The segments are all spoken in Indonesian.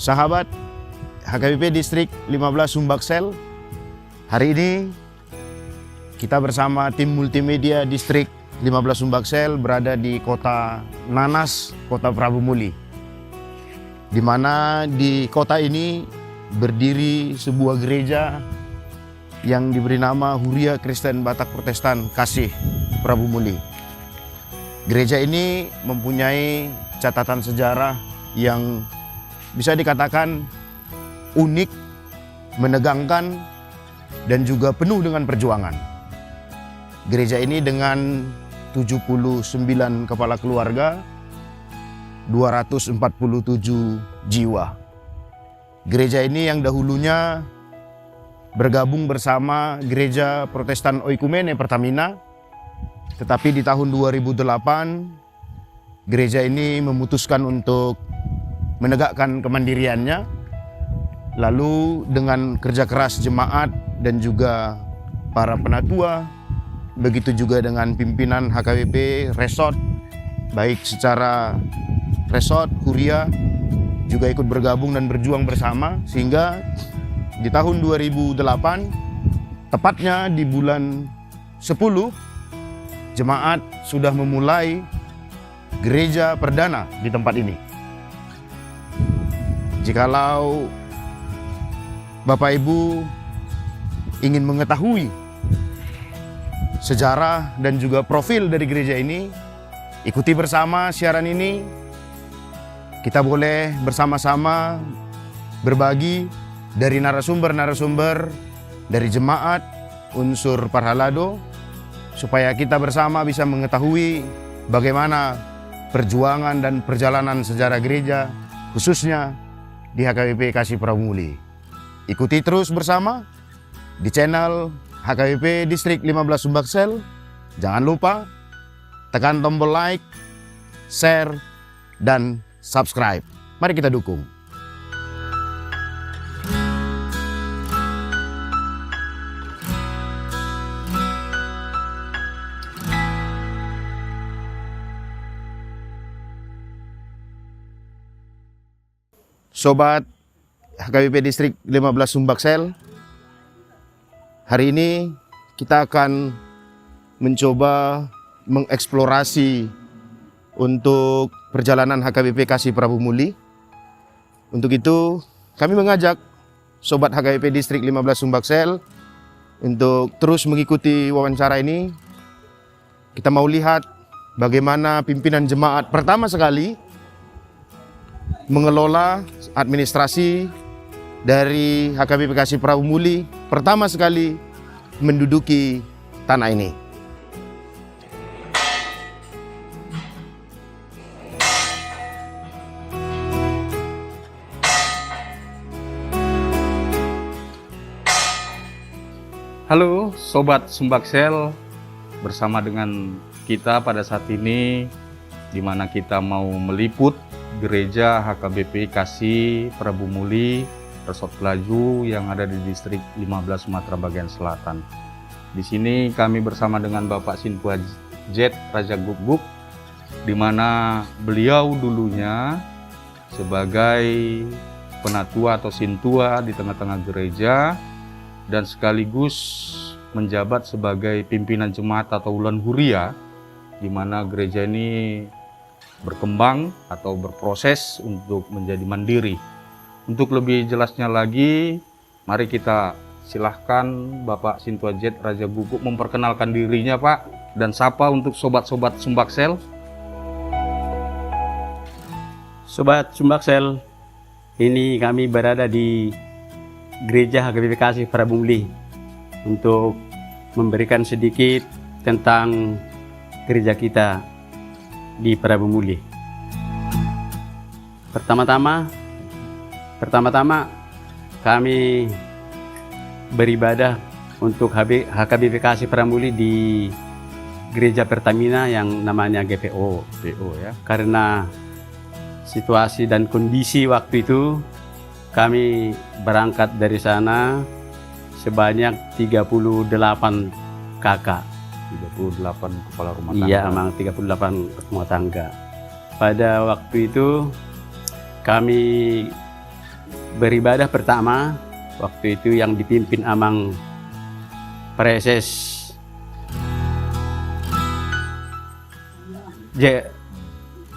Sahabat HKBP Distrik 15 Sumbaksel, hari ini kita bersama tim multimedia Distrik 15 Sumbaksel berada di kota Nanas, kota Prabu Muli. Di mana di kota ini berdiri sebuah gereja yang diberi nama Huria Kristen Batak Protestan Kasih Prabu Muli. Gereja ini mempunyai catatan sejarah yang bisa dikatakan unik, menegangkan, dan juga penuh dengan perjuangan. Gereja ini dengan 79 kepala keluarga, 247 jiwa. Gereja ini yang dahulunya bergabung bersama Gereja Protestan Oikumene Pertamina, tetapi di tahun 2008 gereja ini memutuskan untuk menegakkan kemandiriannya, lalu dengan kerja keras jemaat dan juga para penatua, begitu juga dengan pimpinan HKBP Resort, baik secara Resort, Huria, juga ikut bergabung dan berjuang bersama, sehingga di tahun 2008, tepatnya di bulan 10, jemaat sudah memulai gereja perdana di tempat ini. Jikalau Bapak Ibu ingin mengetahui sejarah dan juga profil dari gereja ini, ikuti bersama siaran ini. Kita boleh bersama-sama berbagi dari narasumber-narasumber, dari jemaat, unsur Parhalado, supaya kita bersama bisa mengetahui bagaimana perjuangan dan perjalanan sejarah gereja, khususnya di HKBP Kasih Prabu Muli. Ikuti terus bersama di channel HKBP Distrik 15 Sumbaksel. Jangan lupa tekan tombol like, share, dan subscribe. Mari kita dukung. Sobat HKBP Distrik 15 Sumbaksel, hari ini kita akan mencoba mengeksplorasi untuk perjalanan HKBP Kasih Prabu Muli. Untuk itu kami mengajak Sobat HKBP Distrik 15 Sumbaksel untuk terus mengikuti wawancara ini. Kita mau lihat bagaimana pimpinan jemaat pertama sekali mengelola administrasi dari HKBP Kasih Prabu Muli, pertama sekali menduduki tanah ini. Halo Sobat Sumbaksel, bersama dengan kita pada saat ini di mana kita mau meliput Gereja HKBP Kasih Prabu Muli Resort Pelaju yang ada di Distrik 15 Sumatera Bagian Selatan. Di sini kami bersama dengan Bapak Sintua Jet Raja Guguk, di mana beliau dulunya sebagai penatua atau sintua di tengah-tengah gereja dan sekaligus menjabat sebagai pimpinan jemaat atau Ulan Huria, di mana gereja ini berkembang atau berproses untuk menjadi mandiri. Untuk lebih jelasnya lagi, mari kita silahkan Bapak Sintua Jet Raja Guguk memperkenalkan dirinya, Pak, dan sapa untuk sobat-sobat Sumbaksel. Sobat Sumbaksel, ini kami berada di Gereja HKBP Kasih Prabu Muli untuk memberikan sedikit tentang gereja kita di Prabu Muli. Pertama-tama kami beribadah untuk HKBP Kasih Prabu Muli di Gereja Pertamina yang namanya GPO. ya. Karena situasi dan kondisi waktu itu kami berangkat dari sana sebanyak 38 kakak. 38 kepala rumah tangga. Iya, memang 38 rumah tangga. Pada waktu itu kami beribadah pertama waktu itu yang dipimpin Amang Preses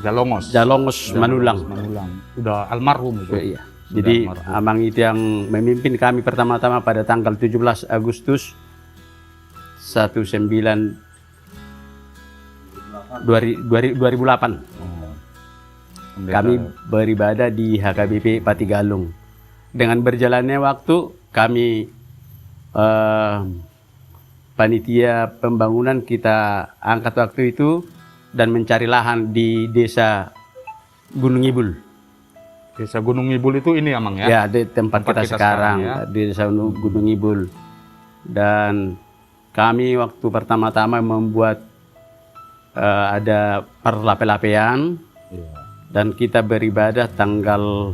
Jalongos Manulang. Udah almarhum itu. Iya. Jadi Amang itu yang memimpin kami pertama-tama pada tanggal 17 Agustus 2008. Kami beribadah di HKBP Patigalung. Dengan berjalannya waktu, kami panitia pembangunan kita angkat waktu itu dan mencari lahan di desa Gunung Ibul. Desa Gunung Ibul itu ini Amang ya? Ya, di tempat kita sekarang ya? Di desa Gunung Ibul. Dan kami waktu pertama-tama membuat ada perlape-lapean. Iya. Dan kita beribadah tanggal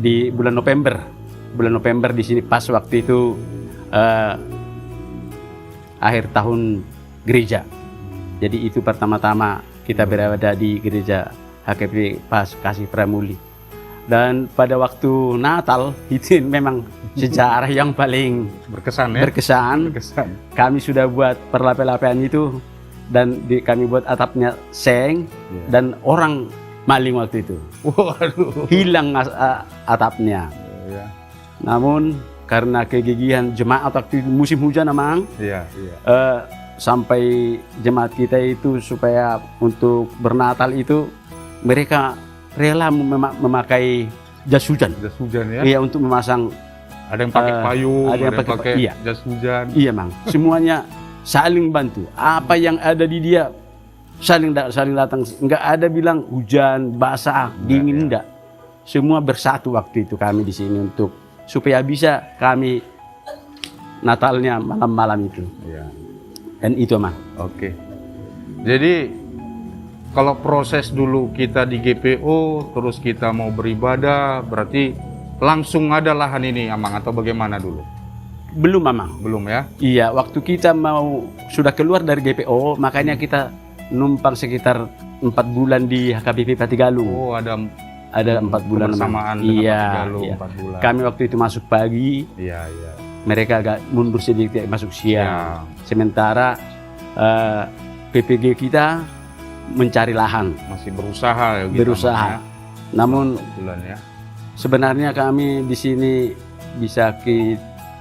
di bulan November di sini pas waktu itu akhir tahun gereja. Jadi itu pertama-tama kita berada di gereja HKBP Pas Kasih Pramuli. Dan pada waktu Natal itu memang sejarah yang paling berkesan ya. Berkesan. Kami sudah buat perlape-lapean itu dan kami buat atapnya seng dan orang maling waktu itu. Waduh. Hilang atapnya. Ya. Namun karena kegigihan jemaat waktu itu musim hujan Amang. Iya. Sampai jemaat kita itu supaya untuk bernatal itu mereka rela memakai jas hujan. Jas hujan ya? Iya, untuk memasang. Ada yang pakai payung, ada yang pakai jas hujan. Iya, Mang. Semuanya saling bantu. Apa yang ada di dia saling datang. Enggak ada bilang hujan, basah, dingin, enggak. Semua bersatu waktu itu kami di sini untuk supaya bisa kami Natalnya malam-malam itu. Iya. Dan itu Mang. Oke. Jadi kalau proses dulu kita di GPO terus kita mau beribadah berarti langsung ada lahan ini Amang atau bagaimana dulu? Belum Amang. Belum ya? Iya, waktu kita sudah keluar dari GPO makanya kita numpang sekitar 4 bulan di HKBP Patigalung. Oh, ada 4 bulan kebersamaan dengan Patigalung, iya. 4 bulan. Kami waktu itu masuk pagi. Iya. Mereka agak mundur sedikit masuk siang. Sementara PPG kita mencari lahan. Masih berusaha ya gitu. Berusaha. Namun bulan ya. Sebenarnya kami di sini bisa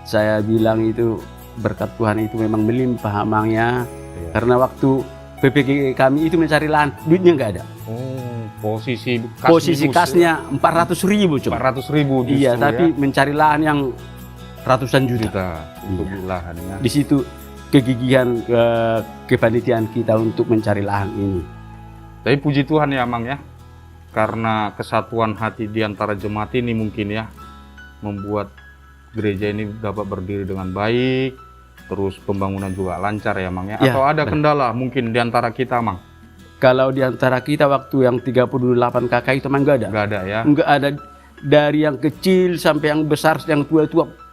saya bilang itu berkat Tuhan itu memang melimpah Amangnya. Iya. Karena waktu PPG kami itu mencari lahan, duitnya nggak ada. Oh, posisi kasnya 400.000 cuma. 400.000 justru. Iya, tapi mencari lahan yang ratusan juta. Untuk lahannya. Di situ kegigihan kepanitiaan kita untuk mencari lahan ini. Tapi puji Tuhan ya Amang ya, karena kesatuan hati di antara jemaat ini mungkin ya membuat gereja ini dapat berdiri dengan baik, terus pembangunan juga lancar ya Amang ya. Atau ada kendala mungkin di antara kita Amang? Kalau di antara kita waktu yang 38 kakak itu Amang nggak ada. Nggak ada ya? Nggak ada, dari yang kecil sampai yang besar, yang tua-tua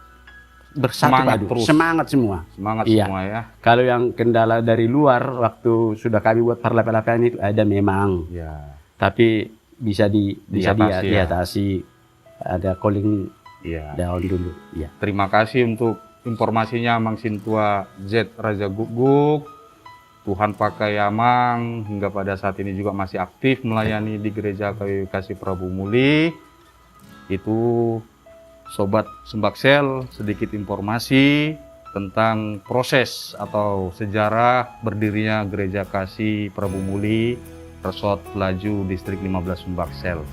bersatu semangat semua. Semangat semua ya. Kalau yang kendala dari luar waktu sudah kami buat perlape-lapean itu ada memang. Ya. Tapi bisa diatasi. Ada calling down dulu. Ya. Terima kasih untuk informasinya Amang Sintua Z Raja Guguk. Tuhan pakai Amang hingga pada saat ini juga masih aktif melayani di Gereja Kayu Kasih Prabu Muli. Itu Sobat Sumbaksel, sedikit informasi tentang proses atau sejarah berdirinya Gereja Kasih Prabu Muli, Resort Laju, Distrik 15 Sumbaksel.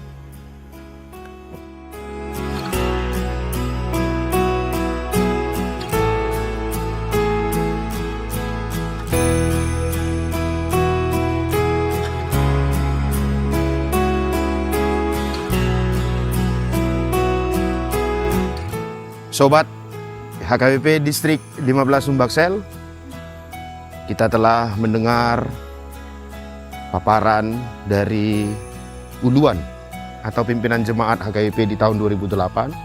Sobat HKBP Distrik 15 Sumbaksel, kita telah mendengar paparan dari uluan atau pimpinan jemaat HKBP di tahun 2008.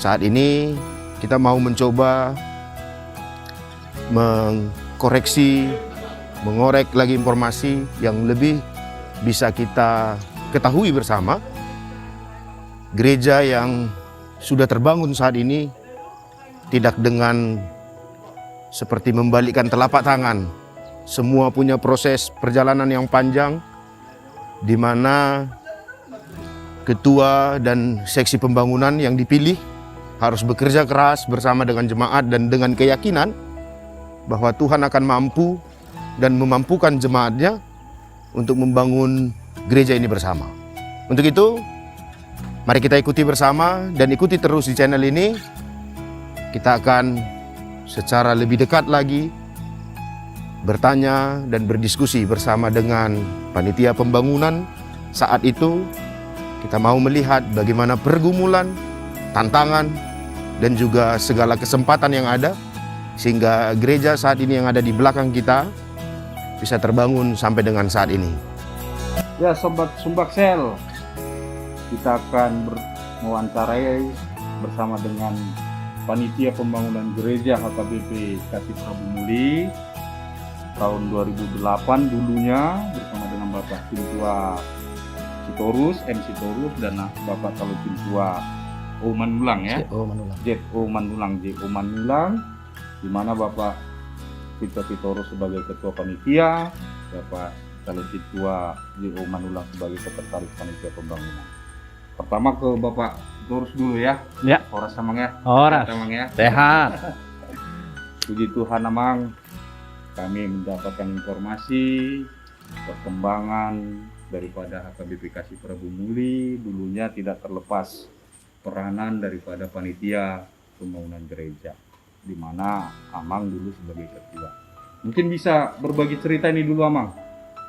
Saat ini kita mau mencoba mengkoreksi, mengorek lagi informasi yang lebih bisa kita ketahui bersama gereja yang sudah terbangun saat ini tidak dengan seperti membalikkan telapak tangan. Semua punya proses perjalanan yang panjang, di mana ketua dan seksi pembangunan yang dipilih harus bekerja keras bersama dengan jemaat dan dengan keyakinan bahwa Tuhan akan mampu dan memampukan jemaatnya untuk membangun gereja ini bersama. Untuk itu, mari kita ikuti bersama dan ikuti terus di channel ini. Kita akan secara lebih dekat lagi bertanya dan berdiskusi bersama dengan panitia pembangunan saat itu. Kita mau melihat bagaimana pergumulan, tantangan, dan juga segala kesempatan yang ada, sehingga gereja saat ini yang ada di belakang kita bisa terbangun sampai dengan saat ini. Ya Sobat Sumbaksel, kita akan mewawancarai bersama dengan Panitia Pembangunan Gereja HKBP Kasih Prabu Muli tahun 2008 dulunya, bersama dengan Bapak Cintua Sitorus, M. Sitorus, dan Bapak Kalau Cintua O. Manulang ya. Z.O. Manulang, di mana Bapak Cintua Sitorus sebagai Ketua Panitia, Bapak Kalau Cintua Z.O. Manulang sebagai Sekretaris Panitia Pembangunan. Pertama ke Bapak Sitorus dulu ya. Ya. Horas Amang ya. Horas. Amang ya. Sehat. Puji Tuhan Amang, kami mendapatkan informasi perkembangan daripada HKBP Kasih Prabu Muli. Dulunya tidak terlepas peranan daripada panitia pembangunan gereja, di mana Amang dulu sebagai ketua. Mungkin bisa berbagi cerita ini dulu Amang.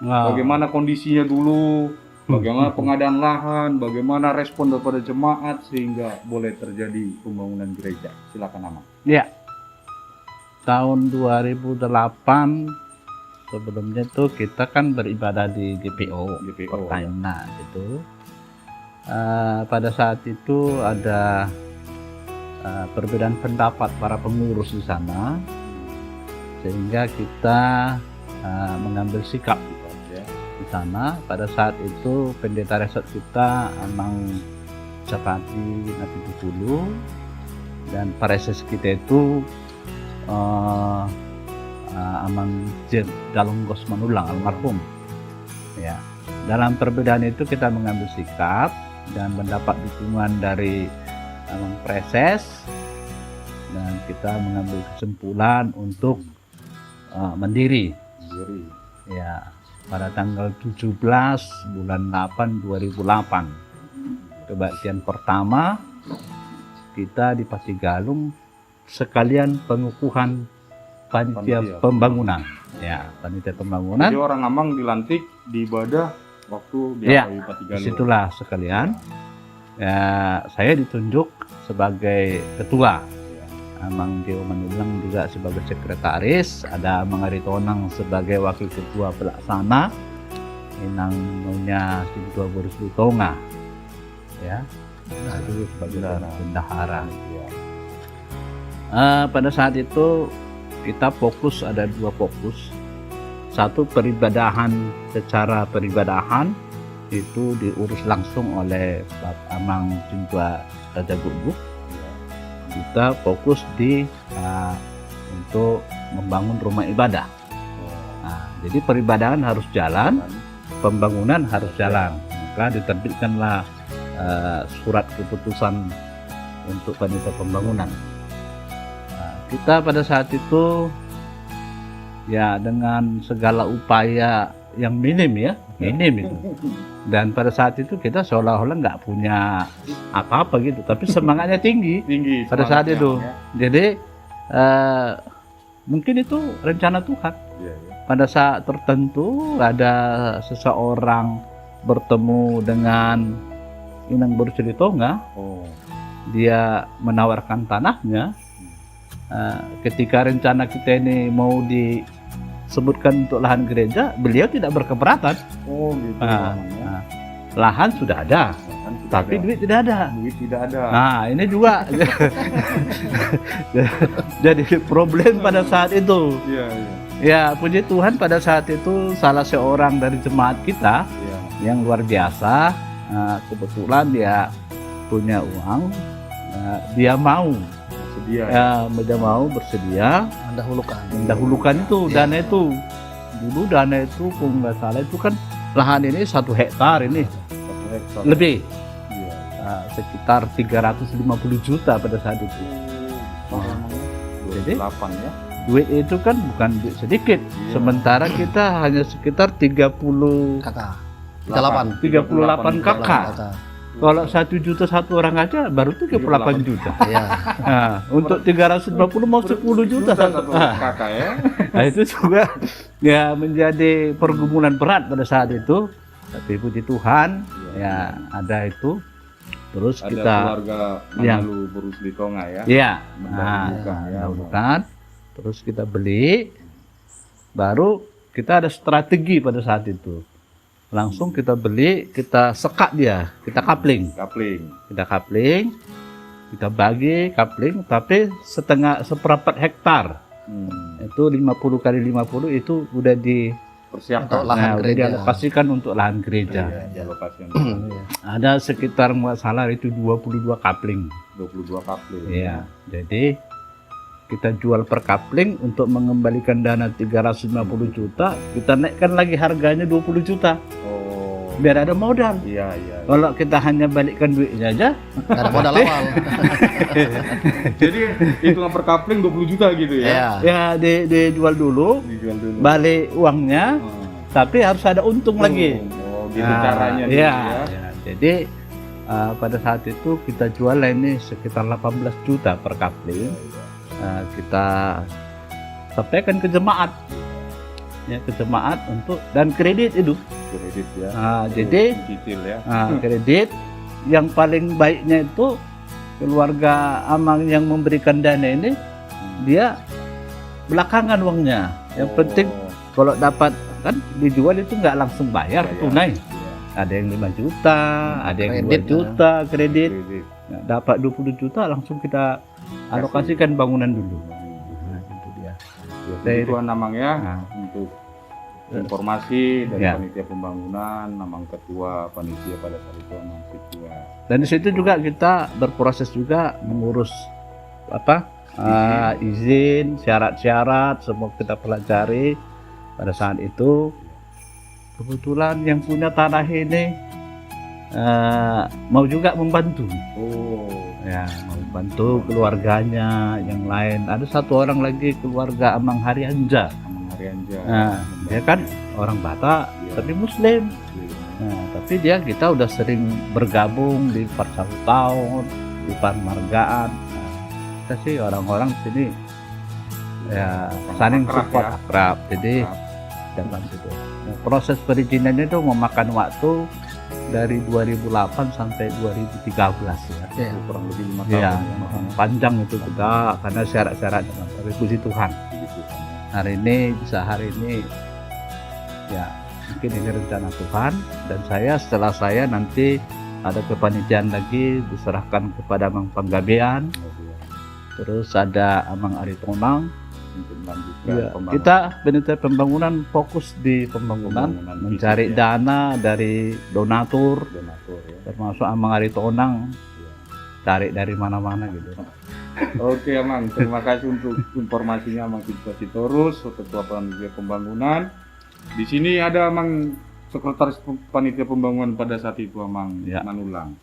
Bagaimana kondisinya dulu, bagaimana pengadaan lahan, bagaimana respon daripada jemaat sehingga boleh terjadi pembangunan gereja. Silakan Amang. Ya, tahun 2008 sebelumnya tuh kita kan beribadah di GPO. Pertanyaan itu. Pada saat itu ada perbedaan pendapat para pengurus di sana, sehingga kita mengambil sikap di sana. Pada saat itu pendeta resort kita Amang Capati Nabi Dukulu, dan pareses kita itu Amang Dalonggos Manulang almarhum. Ya, dalam perbedaan itu kita mengambil sikap dan mendapat dukungan dari Amang Preses, dan kita mengambil kesimpulan untuk mendiri. Ya, pada tanggal 17 bulan 8 2008. Kebaktian pertama kita di Pasigalung sekalian pengukuhan panitia pembangunan. Ya, panitia pembangunan. Jadi orang Amang dilantik di ibadah waktu di Ya, Pasigalung. disitulah sekalian. Ya, saya ditunjuk sebagai ketua. Amang Dio Manulang juga sebagai sekretaris, ada Amang Aritonang sebagai wakil ketua pelaksana, Inang Nonya Sintua Boris Lutonga, ya, itu sebagai bendahara. Pada saat itu kita fokus, ada dua fokus. Satu, peribadahan, secara peribadahan itu diurus langsung oleh Bapak Amang Cintua Raja Guguk. Kita fokus di untuk membangun rumah ibadah. Jadi peribadahan harus jalan, pembangunan harus jalan. Maka diterbitkanlah surat keputusan untuk panitia pembangunan. Kita pada saat itu ya dengan segala upaya yang minim itu. Dan pada saat itu kita seolah-olah nggak punya apa-apa gitu, tapi semangatnya tinggi pada saat itu. Ya. Jadi mungkin itu rencana Tuhan. Pada saat tertentu ada seseorang bertemu dengan Inang Boris Lutonga, dia menawarkan tanahnya. Ketika rencana kita ini mau disebutkan untuk lahan gereja, beliau tidak berkeberatan. Lahan sudah ada, tapi duit tidak ada. Nah, ini juga jadi problem pada saat itu. Ya, puji Tuhan pada saat itu salah seorang dari jemaat kita yang luar biasa, kebetulan dia punya uang, dia mau Sedia. dia mau bersedia mendahulukan itu dana itu. Dulu dana itu kalau nggak salah itu kan lahan ini 1 hektar ini 1 hektar. lebih Iya. sekitar 350 juta pada saat itu. Jadi 8 ya. duit itu kan bukan duit sedikit. Iya. Sementara kita hanya sekitar 38 kakak. Kalau 1 juta satu orang aja baru 38 juta. Nah, untuk 350 mau 10 juta satu. Kakak ya. Nah, itu juga ya menjadi pergumulan berat pada saat itu. Tapi puji Tuhan ya ada itu. Terus Ada kita keluarga Ya. Manalu Borus Litonga ya. ya Mendahulukan, ya. mendahulukan. Terus kita beli, baru kita ada strategi pada saat itu. Langsung kita beli, kita sekat dia, kita coupling. Kita coupling, kita bagi coupling, tapi seperempat hektar. Itu 50 kali 50 itu udah Persiapkan udah dialokasikan untuk lahan gereja. alokasian. Ada sekitar nggak salah itu 22 coupling. 22 kapling. Iya, jadi kita jual per coupling untuk mengembalikan dana 350 juta, kita naikkan lagi harganya 20 juta. Oh. Biar ada modal. Iya. Kalau kita hanya balikkan duitnya aja, Nggak ada modal awal. Jadi hitungan per kapling 20 juta gitu ya. ya dijual dulu, Dijual dulu. balik uangnya, tapi harus ada untung lagi. Oh, gitu Nah, caranya dulu iya, ya. ya. Jadi pada saat itu kita jual ini sekitar 18 juta per coupling. Kita sampaikan ke jemaat, ya ke jemaat untuk dan kredit itu. Kredit ya. Jadi cicil ya. kredit yang paling baiknya itu keluarga Amang yang memberikan dana ini dia belakangan uangnya. Yang penting kalau dapat kan dijual itu nggak langsung bayar tunai. Ada yang 5 juta, ada yang 2 juta kredit. Nah, dapat 20 juta langsung kita alokasikan bangunan dulu. Nah, itu dia. Itu Amang ya Nah. untuk informasi dari Ya. panitia pembangunan, Amang ketua panitia pada saat itu Amang ketua. Dan di situ juga kita berproses juga mengurus izin, syarat-syarat semua kita pelajari pada saat itu. Kebetulan yang punya tanah ini mau juga membantu. Oh. Ya, mau bantu keluarganya yang lain. Ada satu orang lagi keluarga Amang Haryanja. Amang Haryanja. Nah, dia kan orang Batak, tapi Muslim. Nah, tapi kita udah sering bergabung di Parsatu Tahun, di Parmargaan. Nah, kita sih orang-orang di sini ya saling Akrab support ya. akrab. Jadi dalam itu. Nah, proses perizinannya itu memakan waktu dari 2008 sampai 2013 ya. Kurang lebih 5 Iya, tahun ya. panjang itu kita karena syarat-syarat tapi puji Tuhan. Hari ini ya mungkin ini rencana Tuhan dan setelah saya nanti ada kepanitiaan lagi diserahkan kepada Amang Panggabean, terus ada Amang Aritonang. Untuk melanjutkan Ya, pembangunan. kita panitia pembangunan fokus di pembangunan, mencari fisik ya. dana dari donatur, Donatur ya. termasuk Amang Aritonang, cari dari mana-mana gitu. Oke Amang, terima kasih untuk informasinya Amang Tirta Sitorus, Ketua Panitia Pembangunan. Di sini ada Amang Sekretaris Panitia Pembangunan pada saat itu Amang Ya. Manulang.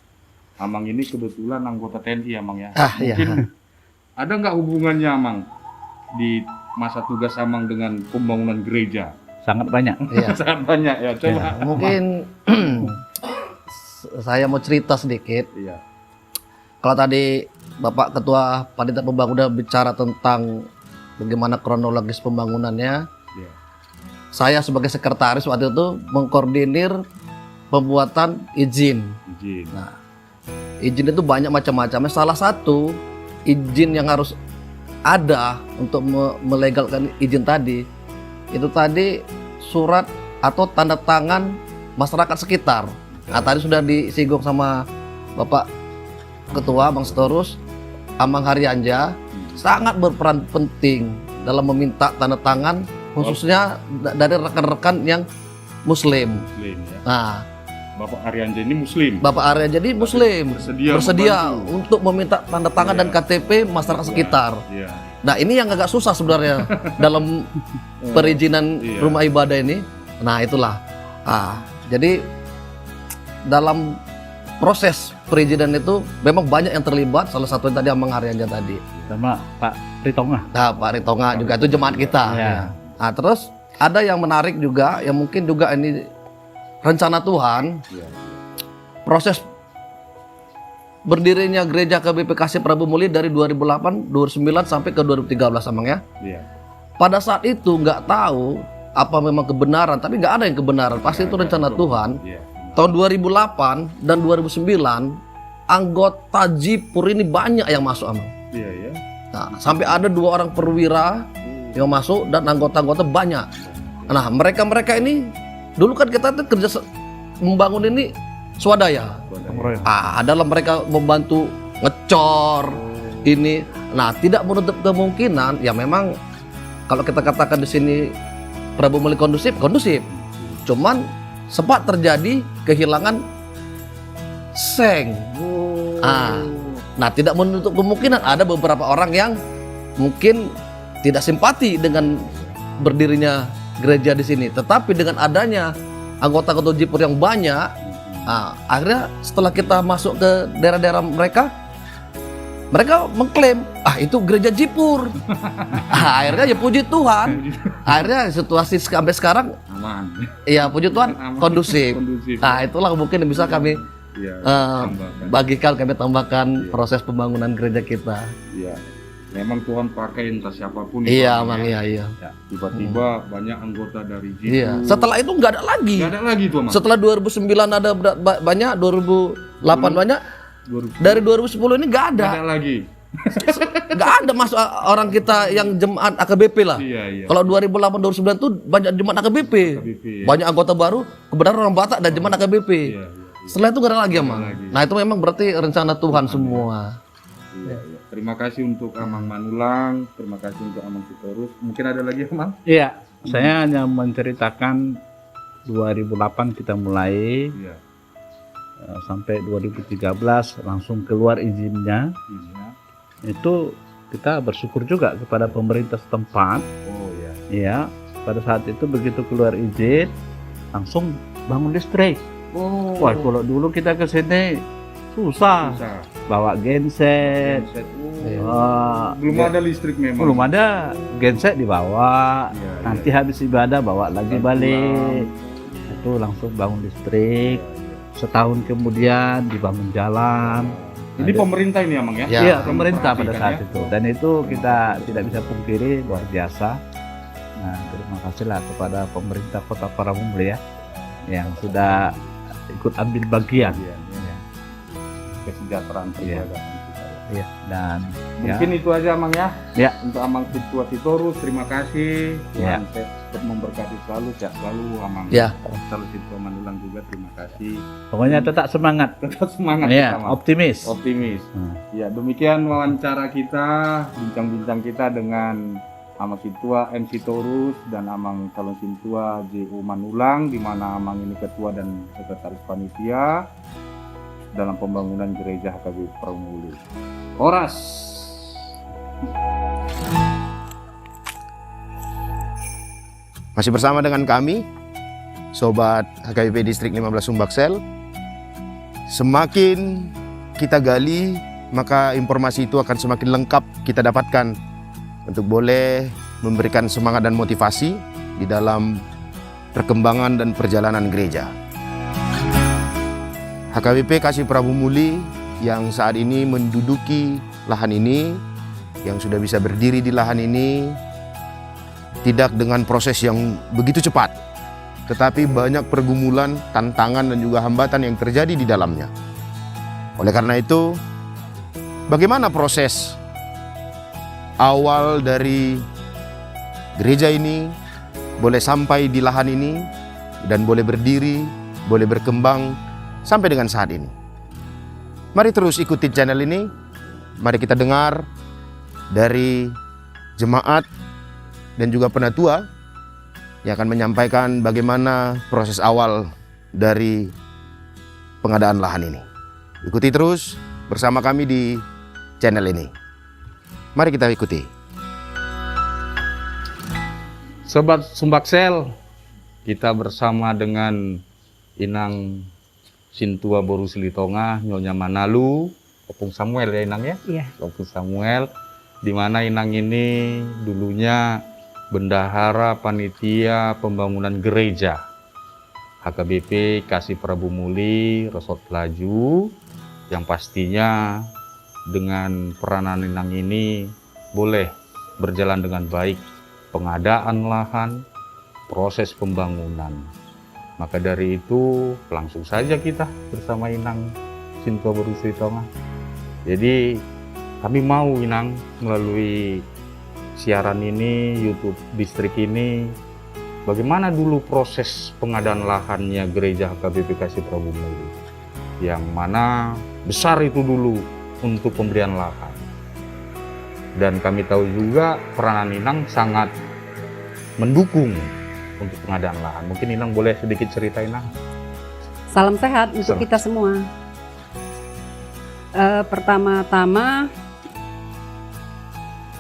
Amang ini kebetulan anggota TNI Amang ya. Iya. Mungkin ada nggak hubungannya Amang di masa tugas Amang dengan pembangunan gereja? Sangat banyak. Iya. Sangat banyak ya. Coba. Mungkin saya mau cerita sedikit. Iya. Kalau tadi Bapak Ketua Panitia Pembangunan bicara tentang bagaimana kronologis pembangunannya, Iya. saya sebagai sekretaris waktu itu mengkoordinir pembuatan izin. Izin. Nah, izin itu banyak macam-macamnya. Salah satu izin yang harus ada untuk melegalkan izin tadi, itu tadi surat atau tanda tangan masyarakat sekitar. Nah, tadi sudah disinggung sama Bapak Ketua Bang Setorus, Amang Haryanja sangat berperan penting dalam meminta tanda tangan khususnya dari rekan-rekan yang Muslim. Muslim ya. Nah, Bapak Arianja ini Muslim. Bapak Arya jadi Muslim, bersedia membantu. untuk meminta tanda tangan dan KTP masyarakat sekitar. Iya. Nah ini yang agak susah sebenarnya dalam perizinan Iya. rumah ibadah ini. Nah itulah. Jadi dalam proses perizinan itu memang banyak yang terlibat. Salah satunya tadi Amang Haryanja tadi. Sama Pak Ritonga. Nah Pak Ritonga juga itu jemaat kita. Ya. Nah terus ada yang menarik juga, yang mungkin juga ini rencana Tuhan. Iya. Proses berdirinya gereja KBP Kasih Prabu Muli dari 2008, 2009 sampai ke 2013 Amang ya. Iya. Pada saat itu nggak tahu apa memang kebenaran, tapi nggak ada yang kebenaran. Pasti itu rencana Tuhan. Iya. Tahun 2008 dan 2009 anggota Jipur ini banyak yang masuk Amang. Iya ya. Nah, sampai ada 2 orang perwira yang masuk dan anggota-anggota banyak. Nah, mereka ini dulu kan kita tuh kerja membangun ini swadaya. Adalah mereka membantu ngecor ini. Nah, tidak menutup kemungkinan ya memang kalau kita katakan di sini Prabu Muli kondusif. Cuman sempat terjadi kehilangan seng. Nah, tidak menutup kemungkinan ada beberapa orang yang mungkin tidak simpati dengan berdirinya gereja di sini. Tetapi dengan adanya anggota-anggota Jipur yang banyak, akhirnya setelah kita masuk ke daerah-daerah mereka mengklaim, itu gereja Jipur. Akhirnya ya puji Tuhan. Akhirnya situasi sampai sekarang Aman. ya puji Tuhan Aman. kondusif. Kondusif. Nah, itulah mungkin yang bisa kami Iya. kami tambahkan proses pembangunan gereja kita. Iya. Memang Tuhan pakai entah siapapun. Iya, Bang, Bang, ya. iya. Tiba-tiba banyak anggota dari Jipur. Iya. Setelah itu nggak ada lagi. Nggak ada lagi tuh, Mas. Setelah 2009 ada banyak, 2008 banyak, dari 2010 ini nggak ada. Nggak ada lagi. Nggak ada masuk orang kita yang jemaat AKBP lah. Iya, iya. Kalau 2008 2009 tuh banyak jemaat AKBP. AKBP, ya. Banyak anggota baru, kebenaran orang Batak dan jemaat AKBP. Iya, iya. Setelah itu nggak ada lagi, Nggak Amang. ada lagi. Nah, itu memang berarti rencana Tuhan semua. Iya, iya. Terima kasih untuk Amang Manulang, terima kasih untuk Amang Sitorus. Mungkin ada lagi, Amang? Iya, saya hanya menceritakan 2008 kita mulai Iya. sampai 2013 langsung keluar izinnya. Iya. Itu kita bersyukur juga kepada pemerintah setempat. Oh ya. Ya, pada saat itu begitu keluar izin langsung bangun listrik. Oh. Wah, kalau dulu kita ke sini susah. Bisa. Bawa genset. Genset. Belum Belum ada listrik memang. Belum ada genset dibawa. Iya, Nanti habis ibadah bawa lagi balik. Itu langsung bangun listrik. Setahun kemudian dibangun jalan. Ini pemerintah ini, Amang ya? Ya. Iya, pemerintah pada Perhatikan saat ya. itu. Dan itu kita tidak bisa pungkiri luar biasa. Nah, terima kasihlah kepada pemerintah Kota Prabu Muli ya yang sudah ikut ambil bagian. Iya, iya. Kesejahteraan Iya. peribadahan kita. Iya, dan Mungkin itu aja, Amang ya. Ya. Untuk Amang Situa Sitorus, terima kasih. Ya. Tuhan tetap memberkati selalu, sehat selalu, Amang. Ya. Selalu Situa Manulang juga, terima kasih. pokoknya tetap semangat. Tetap semangat Ya, kita, Amang. optimis. Optimis. Hmm. Ya, demikian wawancara kita, bincang-bincang kita dengan Amang Situa MC Torus dan Amang Calon Sintua JU Manulang, di mana Amang ini ketua dan sekretaris panitia dalam pembangunan gereja HKBP Prabu Muli. Horas. Masih bersama dengan kami, Sobat HKBP Distrik 15 Sumbaksel. Semakin kita gali, maka informasi itu akan semakin lengkap kita dapatkan untuk boleh memberikan semangat dan motivasi di dalam perkembangan dan perjalanan gereja. HKBP Kasih Prabu Muli yang saat ini menduduki lahan ini, yang sudah bisa berdiri di lahan ini, tidak dengan proses yang begitu cepat, tetapi banyak pergumulan, tantangan dan juga hambatan yang terjadi di dalamnya. Oleh karena itu, bagaimana proses awal dari gereja ini boleh sampai di lahan ini dan boleh berdiri, boleh berkembang sampai dengan saat ini? Mari terus ikuti channel ini. Mari kita dengar dari jemaat dan juga penatua yang akan menyampaikan bagaimana proses awal dari pengadaan lahan ini. Ikuti terus bersama kami di channel ini. Mari kita ikuti. Sobat Sumbaksel, kita bersama dengan Inang Sintua Boru Silitonga, Nyonya Manalu, Opung Samuel ya Inang ya? Iya. Opung Samuel, di mana Inang ini dulunya bendahara panitia pembangunan gereja HKBP Kasih Prabu Muli Resort Pelaju, yang pastinya dengan peranan Inang ini boleh berjalan dengan baik pengadaan lahan, proses pembangunan. Maka dari itu langsung saja kita bersama Inang Sintua Boru Silitonga. Jadi kami mau Inang melalui siaran ini, YouTube distrik ini, bagaimana dulu proses pengadaan lahannya gereja HKBP Kasih Prabu Muli, yang mana besar itu dulu untuk pemberian lahan. Dan kami tahu juga peranan Inang sangat mendukung untuk pengadaan lahan. Mungkin Inang boleh sedikit cerita Inang. Salam sehat untuk Salam. kita semua. Pertama-tama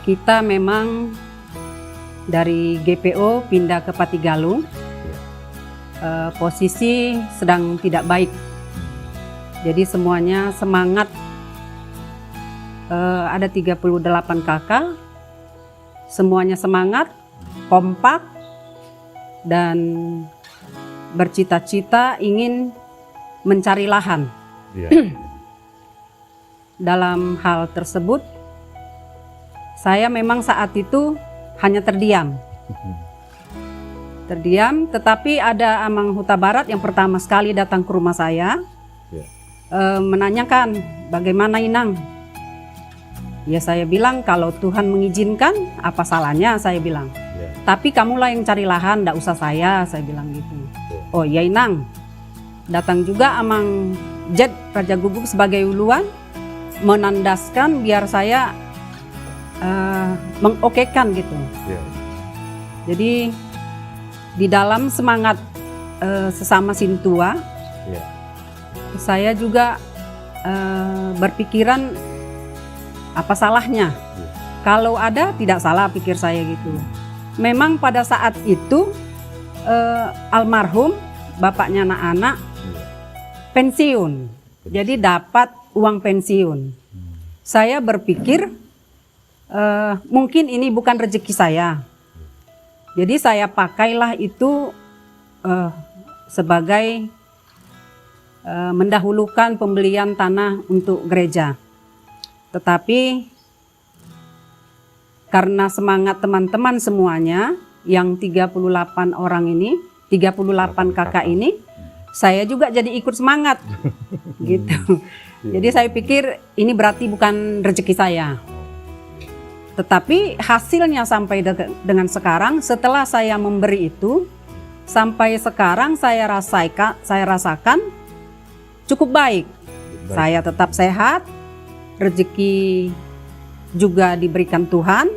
kita memang dari GPO pindah ke Patigalung. Posisi sedang tidak baik. Jadi semuanya semangat. Ada 38 kakak, semuanya semangat, kompak, dan bercita-cita ingin mencari lahan. Iya. Dalam hal tersebut, saya memang saat itu hanya terdiam. Terdiam, tetapi ada Amang Huta Barat yang pertama sekali datang ke rumah saya, menanyakan, bagaimana Inang? Ya saya bilang, kalau Tuhan mengizinkan, apa salahnya, saya bilang. Ya. Tapi kamulah yang cari lahan, ndak usah saya bilang gitu. Oh iya Inang. Datang juga Amang Jet Raja Guguk sebagai uluan, menandaskan biar saya mengokekan gitu. Ya. Jadi di dalam semangat sesama Sintua, Ya. saya juga berpikiran, apa salahnya? Kalau ada tidak salah, pikir saya gitu. Memang pada saat itu almarhum bapaknya anak-anak pensiun. Jadi dapat uang pensiun. Saya berpikir mungkin ini bukan rezeki saya. Jadi saya pakailah itu sebagai mendahulukan pembelian tanah untuk gereja. Tetapi karena semangat teman-teman semuanya yang 38 orang ini, 38 kakak ini, saya juga jadi ikut semangat gitu. Jadi saya pikir ini berarti bukan rezeki saya. Tetapi hasilnya sampai dengan sekarang, setelah saya memberi itu, sampai sekarang saya rasakan cukup baik. Saya tetap sehat, rezeki juga diberikan Tuhan,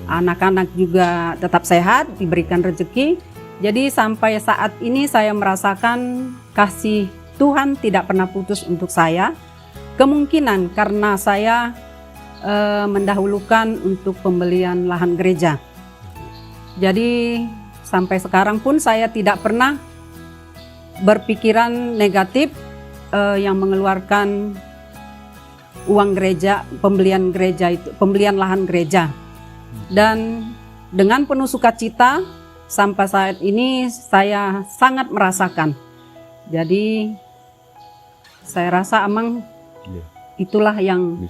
anak-anak juga tetap sehat, diberikan rezeki. Jadi sampai saat ini saya merasakan kasih Tuhan tidak pernah putus untuk saya. Kemungkinan karena saya mendahulukan untuk pembelian lahan gereja. Jadi sampai sekarang pun saya tidak pernah berpikiran negatif yang mengeluarkan uang gereja, pembelian gereja itu, pembelian lahan gereja. Dan dengan penuh sukacita sampai saat ini saya sangat merasakan. Jadi saya rasa emang itulah yang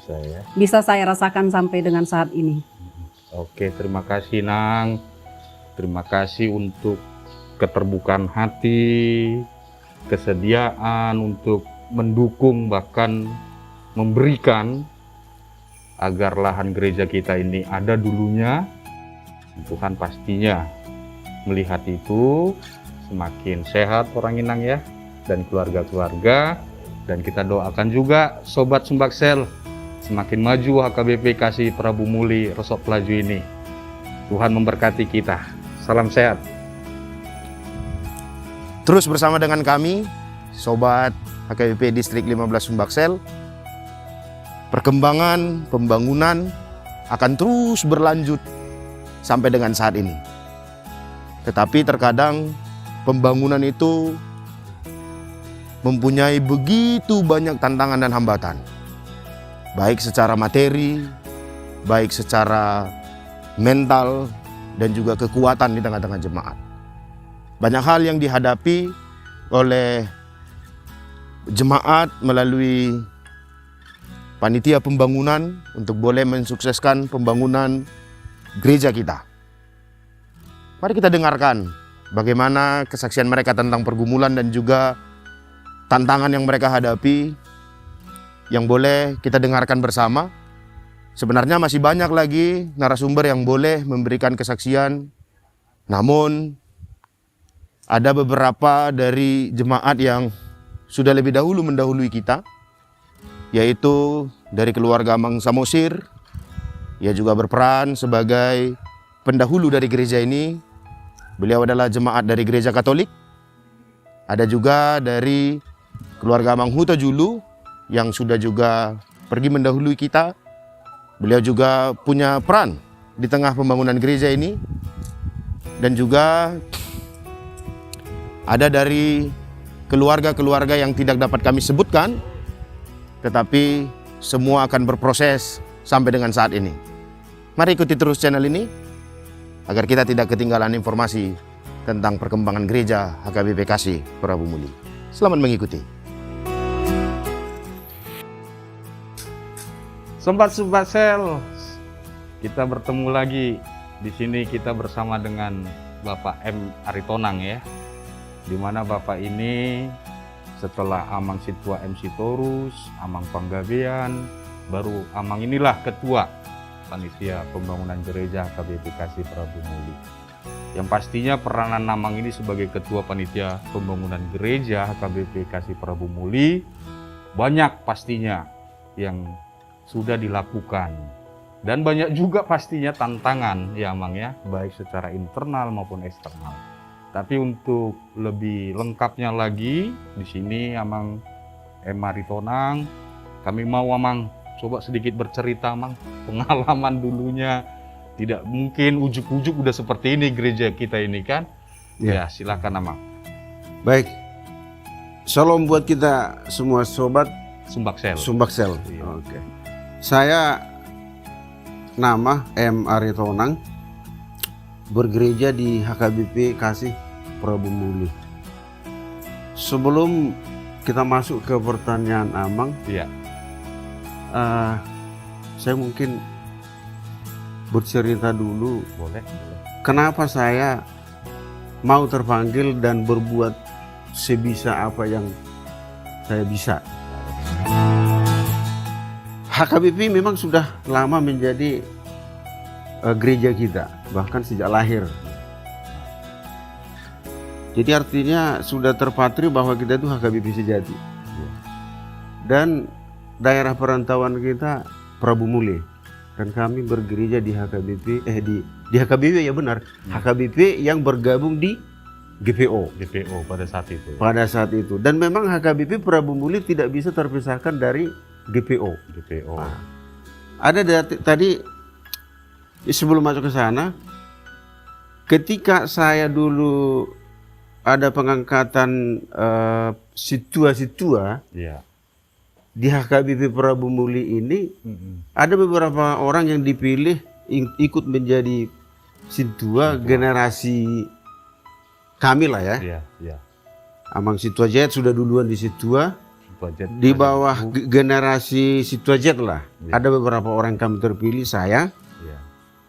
bisa saya rasakan sampai dengan saat ini. Oke, terima kasih Nang. Terima kasih untuk keterbukaan hati, kesediaan untuk mendukung bahkan memberikan agar lahan gereja kita ini ada dulunya. Tuhan pastinya melihat itu semakin sehat orang Inang ya, dan keluarga-keluarga. Dan kita doakan juga Sobat Sumbaksel semakin maju HKBP Kasih Prabu Muli Resort Pelaju ini. Tuhan memberkati kita. Salam sehat. Terus bersama dengan kami, Sobat HKBP Distrik 15 Sumbaksel, perkembangan pembangunan akan terus berlanjut sampai dengan saat ini. Tetapi terkadang pembangunan itu mempunyai begitu banyak tantangan dan hambatan, baik secara materi, baik secara mental, dan juga kekuatan di tengah-tengah jemaat. Banyak hal yang dihadapi oleh jemaat melalui panitia pembangunan untuk boleh mensukseskan pembangunan gereja kita. Mari kita dengarkan bagaimana kesaksian mereka tentang pergumulan dan juga tantangan yang mereka hadapi, yang boleh kita dengarkan bersama. Sebenarnya masih banyak lagi narasumber yang boleh memberikan kesaksian, namun ada beberapa dari jemaat yang sudah lebih dahulu mendahului kita, yaitu dari keluarga Mang Samosir. Ia juga berperan sebagai pendahulu dari gereja ini. Beliau adalah jemaat dari gereja Katolik. Ada juga dari keluarga Mang Huta Julu yang sudah juga pergi mendahului kita. Beliau juga punya peran di tengah pembangunan gereja ini. Dan juga ada dari keluarga-keluarga yang tidak dapat kami sebutkan, tetapi semua akan berproses sampai dengan saat ini. Mari ikuti terus channel ini agar kita tidak ketinggalan informasi tentang perkembangan gereja HKBP Kasih Prabu Muli. Selamat mengikuti. Sobat Sumbaksel, kita bertemu lagi di sini. Kita bersama dengan Bapak M. Aritonang ya, di mana Bapak ini setelah Amang Situa M. Sitorus, Amang Panggabean, baru Amang inilah ketua panitia pembangunan gereja HKBP Kasih Prabu Muli. Yang pastinya peranan Amang ini sebagai ketua panitia pembangunan gereja HKBP Kasih Prabu Muli banyak pastinya yang sudah dilakukan, dan banyak juga pastinya tantangan ya Amang ya, baik secara internal maupun eksternal. Tapi untuk lebih lengkapnya lagi di sini Amang M. Aritonang, kami mau Amang coba sedikit bercerita Amang pengalaman dulunya. Tidak mungkin ujuk-ujuk udah seperti ini gereja kita ini kan. Ya, silakan Amang. Baik. Shalom buat kita semua sobat Sumbaksel. Sumbaksel. Iya. Oke. Saya nama M. Aritonang, bergereja di HKBP Kasih Prabu Muli. Sebelum kita masuk ke pertanyaan Amang, Iya. saya mungkin bercerita dulu Boleh. kenapa saya mau terpanggil dan berbuat sebisa apa yang saya bisa. HKBP memang sudah lama menjadi gereja kita, bahkan sejak lahir. Jadi artinya sudah terpatri bahwa kita itu HKBP sejati. Dan daerah perantauan kita Prabu Muli. Dan kami bergereja di HKBP, di HKBP ya benar, HKBP yang bergabung di GPO. GPO pada saat itu. Pada saat itu. Dan memang HKBP Prabu Muli tidak bisa terpisahkan dari GPO. GPO. Nah, ada tadi sebelum masuk ke sana, ketika saya dulu ada pengangkatan situa-situa Iya. di HKBP Prabu Muli ini, ada beberapa orang yang dipilih ikut menjadi situa generasi kami lah ya. Iya, iya. Amang Situa Jet sudah duluan di situa. Budget Di bawah generasi Situa Jet lah. Iya. Ada beberapa orang kami terpilih, saya, Iya.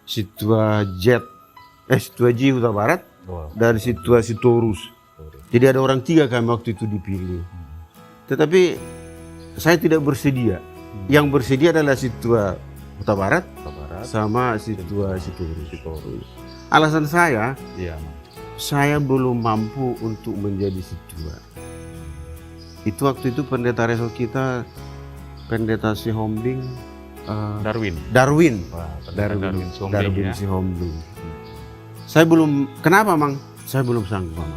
Situa Jet, Situa J Huta Barat, Oh, dan Situa Sitorus. Jadi ada orang 3 kami waktu itu dipilih. Tetapi saya tidak bersedia. Yang bersedia adalah Situa Huta Barat Barat. sama Situa Sitorus. Alasan saya Iya, Mang. saya belum mampu untuk menjadi situa. Itu waktu itu pendeta resort kita, pendeta Sihombing, Darwin. Darwin Wah, Darwin Sombing Darwin ya. Sihombing. Saya belum, kenapa Mang? Saya belum sanggup Mang.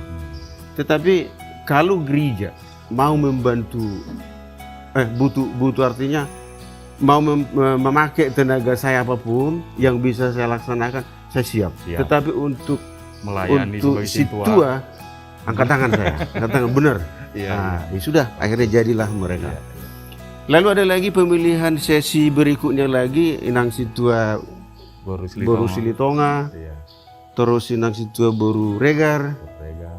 Tetapi kalau gereja mau membantu, butuh artinya mau memakai tenaga saya apapun yang bisa saya laksanakan, saya siap. Siap. Tetapi untuk Melayani sebagai si situa. tua, angkat tangan saya, angkat tangan benar. Iya, Nah, ya sudah, akhirnya jadilah mereka. Iya. Lalu ada lagi pemilihan sesi berikutnya lagi, Inang Situa Boru Silitonga, Iya. terus Inang Situa Boru Regar, Ortega.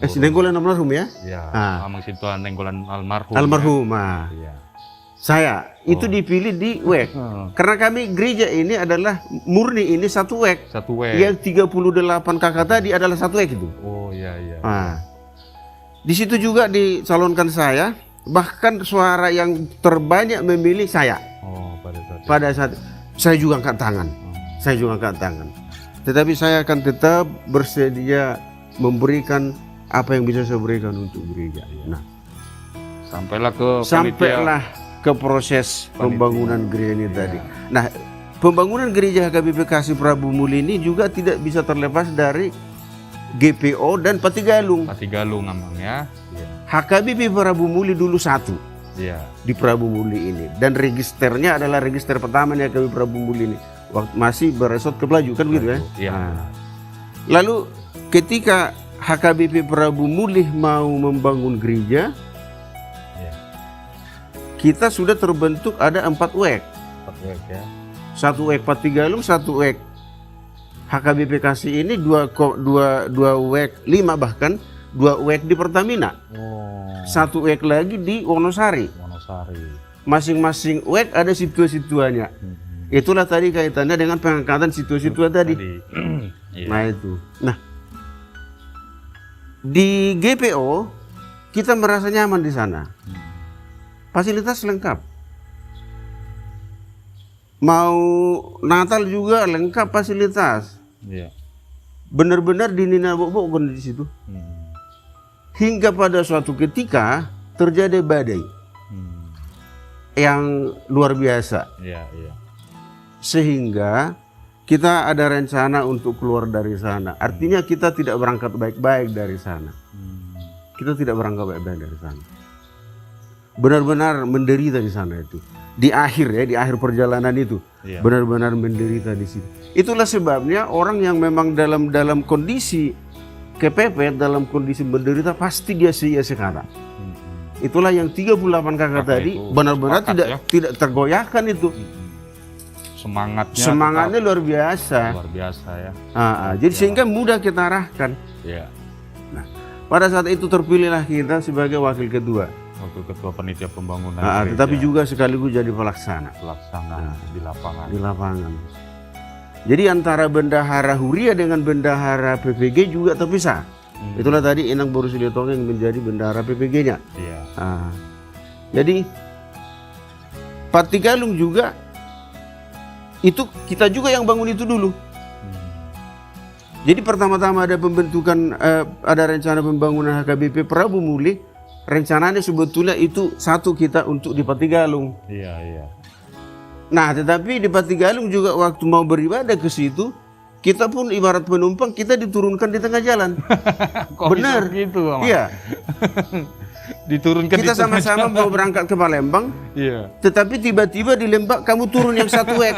Sinenggolan almarhum ya? Iya. Ah. Amang Situa Nenggolan almarhum. Almarhum. Iya. Saya itu dipilih di WEK. Karena kami gereja ini adalah murni ini satu WEK. Satu W. Yang 38 kakak tadi adalah satu WEK itu. Oh iya iya. Nah, di situ juga dicalonkan saya. Bahkan suara yang terbanyak memilih saya. Oh pada saat itu. Pada saat saya juga angkat tangan. Saya juga angkat tangan. Tetapi saya akan tetap bersedia memberikan apa yang bisa saya berikan untuk gereja. Nah, Sampailah ke panitia. sampailah ke proses pembangunan gereja ini tadi. Nah, pembangunan gereja HKBP Kasih Prabu Muli ini juga tidak bisa terlepas dari GPO dan Patigalung. Patigalung Amang ya. Iya. HKBP Prabu Muli dulu satu Iya. di Prabu Muli ini, dan registernya adalah register pertama nih HKBP Prabu Muli ini. Waktu masih beresot ke Pelaju kan begitu ya. Iya. Nah, lalu ketika HKBP Prabu Muli mau membangun gereja, Iya. kita sudah terbentuk ada 4 WEK. Patwek ya. Satu WEK Patigalung, satu WEK HKBP Kasih ini, dua WEK 5 bahkan 2 WEK di Pertamina, Oh. satu WEK lagi di Wonosari. Wonosari. Masing-masing WEK ada situa-situanya. Itulah tadi kaitannya dengan pengangkatan situa-situa tadi. Iya. Nah itu. Nah, di GPO kita merasa nyaman di sana. Fasilitas lengkap. Mau Natal juga lengkap fasilitas. Iya. Benar-benar dinina bobok di situ. Hingga pada suatu ketika terjadi badai yang luar biasa, Iya iya. sehingga kita ada rencana untuk keluar dari sana. Artinya kita tidak berangkat baik-baik dari sana. Kita tidak berangkat baik-baik dari sana. Benar-benar menderita di sana itu. Di akhir perjalanan itu, Iya. benar-benar menderita di situ. Itulah sebabnya orang yang memang dalam kondisi kepepet, dalam kondisi menderita, pasti dia sia sekarang. Itulah yang 38 kakak Kakak tadi itu benar-benar sepakat tidak tergoyahkan itu. Semangatnya luar biasa. luar biasa ya. Jadi sehingga mudah kita arahkan. Iya. Pada saat itu terpilihlah kita sebagai wakil ketua. Waktu ketua panitia pembangunan. Tetapi gereja, juga sekaligus jadi pelaksana pelaksana di lapangan. di lapangan. Jadi antara bendahara Huria dengan bendahara PPG juga terpisah. Itulah tadi Inang Boru Silitonga yang menjadi bendahara PPG-nya. Iya. Jadi Patigalung juga itu kita juga yang bangun itu dulu. Jadi pertama-tama ada pembentukan, ada rencana pembangunan HKBP Prabu Muli. Rencananya sebetulnya itu satu kita untuk di Patigalung. Iya iya. Nah, tetapi di Patigalung juga waktu mau beribadah ke situ, kita pun ibarat penumpang, kita diturunkan di tengah jalan. Kok Benar. bisa gitu, Amang? Iya, Diturunkan kita di tengah sama-sama mau berangkat ke Palembang, Iya. tetapi tiba-tiba di Lembak kamu turun yang satu WEK.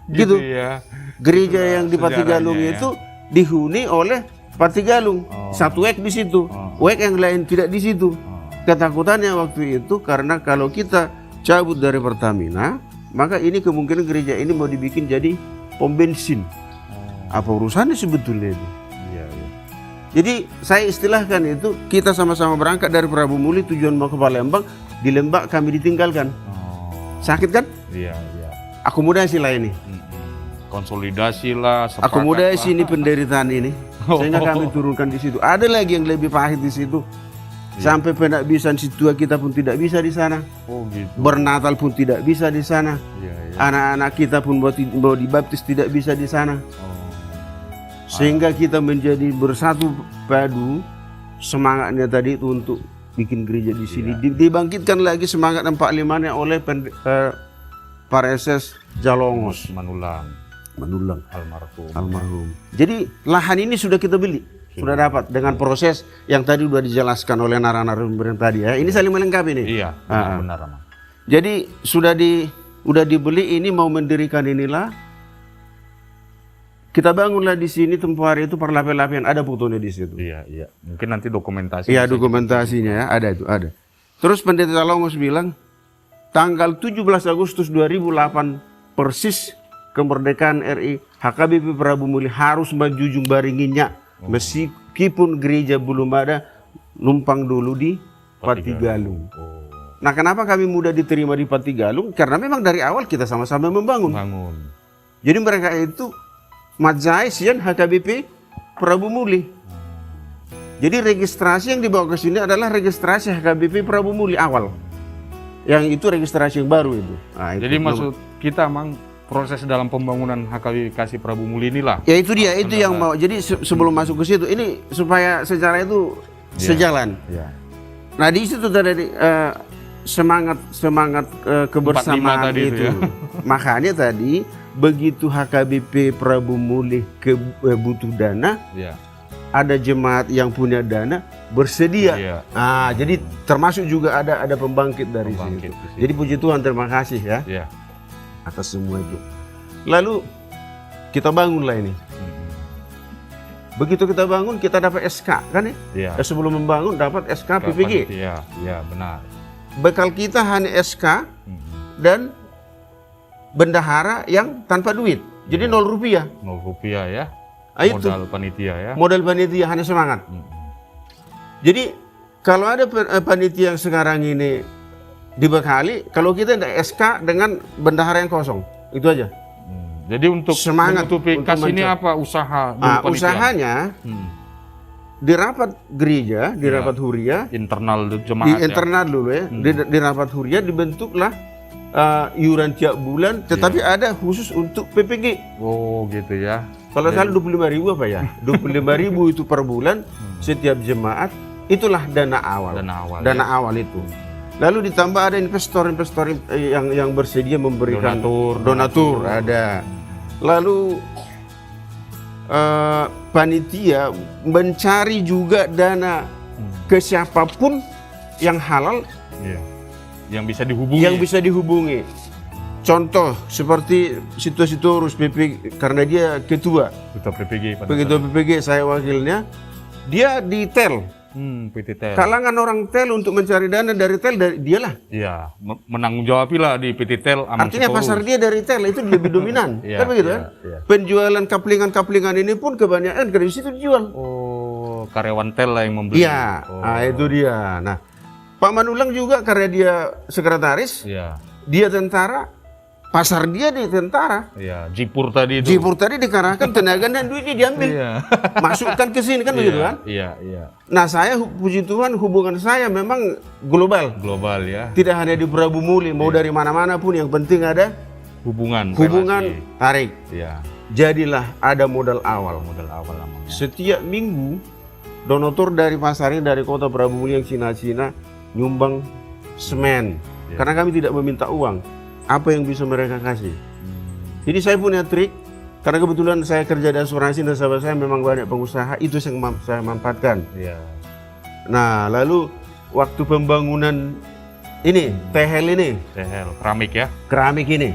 Gitu. ya. Gereja yang di Patigalung sejarahnya ya. itu dihuni oleh Patigalung. Satu WEK di situ. WEK yang lain tidak di situ. Ketakutannya waktu itu karena kalau kita cabut dari Pertamina, maka ini kemungkinan gereja ini mau dibikin jadi pom bensin. Apa urusannya sebetulnya itu? Iya iya. Jadi saya istilahkan itu, kita sama-sama berangkat dari Prabu Muli tujuan mau ke Palembang, di Lembak kami ditinggalkan. Sakit kan? Iya iya. Akomodasi lah ini. Konsolidasi lah. sepakat Akomodasi lah. ini penderitaan ini, sehingga kami turunkan di situ. Ada lagi yang lebih pahit di situ. Sampai penakbisan situa kita pun tidak bisa di sana. Oh gitu. Bernatal pun tidak bisa di sana. Iya iya. Anak-anak kita pun mau dibaptis tidak bisa di sana. Sehingga kita menjadi bersatu padu semangatnya tadi itu untuk bikin gereja di sini. Dibangkitkan lagi semangat 45-nya oleh para SS Jalongos Manulang. Manulang Almarhum. almarhum. Jadi lahan ini sudah kita beli. sudah dapat dengan proses yang tadi sudah dijelaskan oleh narasumber tadi ya. Ini saling melengkapi nih. Iya, benar Amang. Jadi sudah dibeli ini mau mendirikan inilah. Kita bangunlah di sini tempoh hari itu per lapis-lapis ada fotonya di situ. Iya, iya. Mungkin nanti dokumentasi. Iya, bisa dokumentasinya ya, ada itu, ada. Terus Pendeta Longos bilang tanggal 17 Agustus 2008 persis kemerdekaan RI, HKBP Prabu Muli harus menjunjung baringinya meskipun gereja belum ada, numpang dulu di Patigalung. Nah, kenapa kami mudah diterima di Patigalung? Karena memang dari awal kita sama-sama membangun. Jadi mereka itu Majais dan HKBP Prabu Muli. Jadi registrasi yang dibawa ke sini adalah registrasi HKBP Prabu Muli awal. Yang itu registrasi yang baru itu. Nah, Jadi maksud kita Mang proses dalam pembangunan HKBP Prabu Muli inilah. Ya itu dia, itu yang mau. Jadi sebelum masuk ke situ, ini supaya secara itu sejalan. Iya. Nah di situ tadi semangat kebersamaan tadi itu. ya. Makanya tadi begitu HKBP Prabu Muli butuh dana, Iya. ada jemaat yang punya dana bersedia. Iya. Nah jadi termasuk juga ada pembangkit dari Pembangkit situ. di situ. Jadi puji Tuhan, terima kasih ya Iya. atas semua itu. Lalu kita bangunlah ini. Begitu kita bangun, kita dapat SK kan ya? Iya. Sebelum membangun dapat SK PPG. Iya, iya benar. Bekal kita hanya SK dan bendahara yang tanpa duit. Jadi 0 rupiah. 0 rupiah ya. Itu Modal panitia ya. modal panitia hanya semangat. Jadi kalau ada panitia yang sekarang ini dibekali, kalau kita ada SK dengan bendahara yang kosong, itu aja. Jadi untuk Semangat menutupi untuk kas ini mencari. apa usaha dulu Nah, panitia? usahanya di rapat gereja, di rapat huria, internal di jemaat ya. internal dulu ya, di rapat huria dibentuklah iuran tiap bulan, tetapi ada khusus untuk PPG. Oh gitu ya. Kalau salah 25.000 apa ya? 25.000 itu per bulan setiap jemaat, itulah dana awal. Dana awal. Awal itu. Lalu ditambah ada investor-investor yang bersedia memberikan donatur ada. Lalu panitia mencari juga dana ke siapapun yang halal, Iya. Yang bisa dihubungi. yang bisa dihubungi. Contoh seperti Sitorus PP, karena dia ketua. Ketua PPG pada Begitu PPG saya wakilnya, dia di tel. PT TEL. Kalangan orang tel untuk mencari dana dari tel, dari dialah. Iya, menanggung jawab lah di PT TEL. Artinya pasar dia dari tel itu lebih dominan. Iya, Kan begitu iya, kan? iya. Penjualan kaplingan-kaplingan ini pun kebanyakan dari situ dijual. Oh, karyawan TEL lah yang membeli. Iya, nah itu dia. Nah, Pak Manulang juga karena dia sekretaris, Iya. dia tentara, pasar dia di tentara. Iya, Jipur tadi itu. Jipur tadi dikerahkan tenaga dan duitnya diambil. Iya. Masukkan ke sini kan begitu kan? Iya, iya. Nah saya puji Tuhan hubungan saya memang global. Global ya. Tidak hanya di Prabu Muli, mau dari mana-mana pun yang penting ada Hubungan hubungan relasi. tarik. Iya, Jadilah ada modal awal. modal awal namanya. Setiap minggu donatur dari pasar ini, dari kota Prabu Muli yang Cina-Cina nyumbang semen. Iya. Karena kami tidak meminta uang. Apa yang bisa mereka kasih. Jadi saya punya trik, karena kebetulan saya kerja di asuransi dan sahabat saya memang banyak pengusaha, itu yang saya manfaatkan. Iya. Nah lalu waktu pembangunan ini, tehel ini, TEL, keramik ya. keramik ini,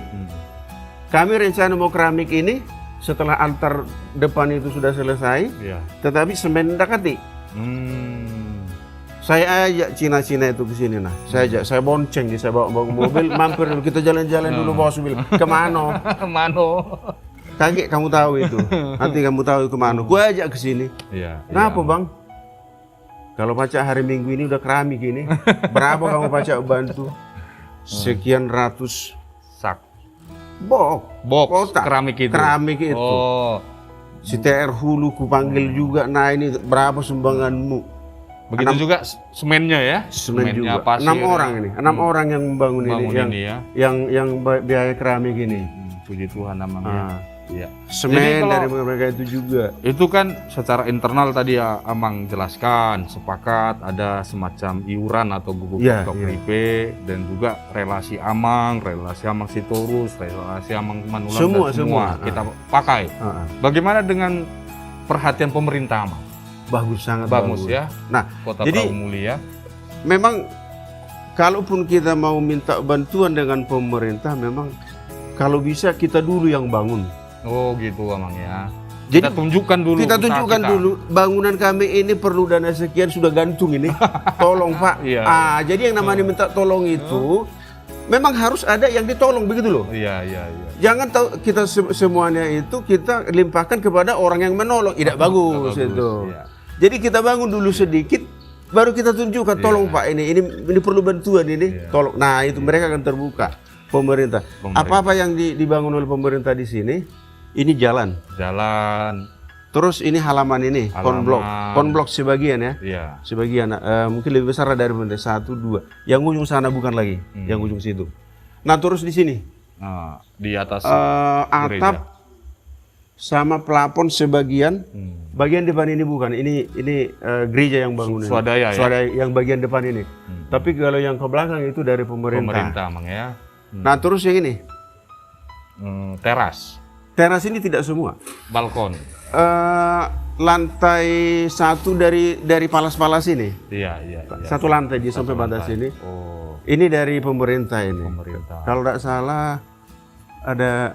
kami rencana mau keramik ini setelah altar depan itu sudah selesai, Iya. tetapi semen dekati. Saya ajak Cina-Cina itu ke sini nah. Saya ajak, saya bonceng, saya bawa mobil, mampir dulu, kita jalan-jalan dulu bawa mobil. Kemana? Mano. Kaget kamu tahu itu. Nanti kamu tahu kemana. Gua ajak ke sini. Iya. Kenapa bang? Kalau pacak hari Minggu ini udah keramik ini, berapa kamu pacak bantu? Sekian ratus Sak. box kotak. Keramik itu. Keramik itu. Oh. Si TR Hulu ku panggil juga. Nah ini berapa sumbanganmu? Begitu juga semennya ya. Semen Semennya, juga. pasir. 6 orang ini. 6 orang yang membangun Bangun ini. ini ya. Yang biaya keramik ini. Puji Tuhan namanya. Ah. Iya. Semen Jadi kalau- dari mereka itu juga. Itu kan secara internal tadi ya Amang jelaskan, sepakat ada semacam iuran atau guguk Iya, KPP dan juga relasi Amang Sitorus, relasi Amang Manulang Semua, dan semua semua. kita pakai. Ah. Bagaimana dengan perhatian pemerintah Amang? Bagus, sangat Bagus bagus. ya. Nah, Kota jadi- Prabu Muli ya. Memang kalaupun kita mau minta bantuan dengan pemerintah, memang kalau bisa kita dulu yang bangun. Oh gitu Amang ya. Jadi Kita tunjukkan dulu. kita usaha tunjukkan kita. dulu bangunan kami ini perlu dana sekian, sudah gantung ini. Tolong Pak. Iya. Jadi yang namanya minta tolong itu memang harus ada yang ditolong, begitu loh. Iya iya iya. Jangan tahu kita semuanya itu kita limpahkan kepada orang yang menolong. Tidak bagus itu. Iya. Jadi kita bangun dulu sedikit, baru kita tunjukkan, tolong Pak ini perlu bantuan ini, Iya. tolong. Nah itu mereka akan terbuka pemerintah. Apa-apa yang dibangun oleh pemerintah di sini, ini jalan. Jalan. Terus ini halaman ini, konblok, konblok sebagian ya, Iya. sebagian mungkin lebih besar dari benda 1, 2. Yang ujung sana bukan lagi, yang ujung situ. Nah terus di sini Nah, di atas atap sama plafon sebagian. Bagian depan ini bukan, ini gereja yang bangun ini. Swadaya ya? Swadaya yang bagian depan ini. Tapi kalau yang ke belakang itu dari pemerintah. Pemerintah Amang ya. Nah terus yang ini, Teras, teras ini tidak semua. balkon. Lantai 1 dari palas-palas ini. Iya iya. iya. Satu lantai dia sampai Satu batas lantai. ini. Oh, Ini dari pemerintah ini. pemerintah. Kalau tidak salah ada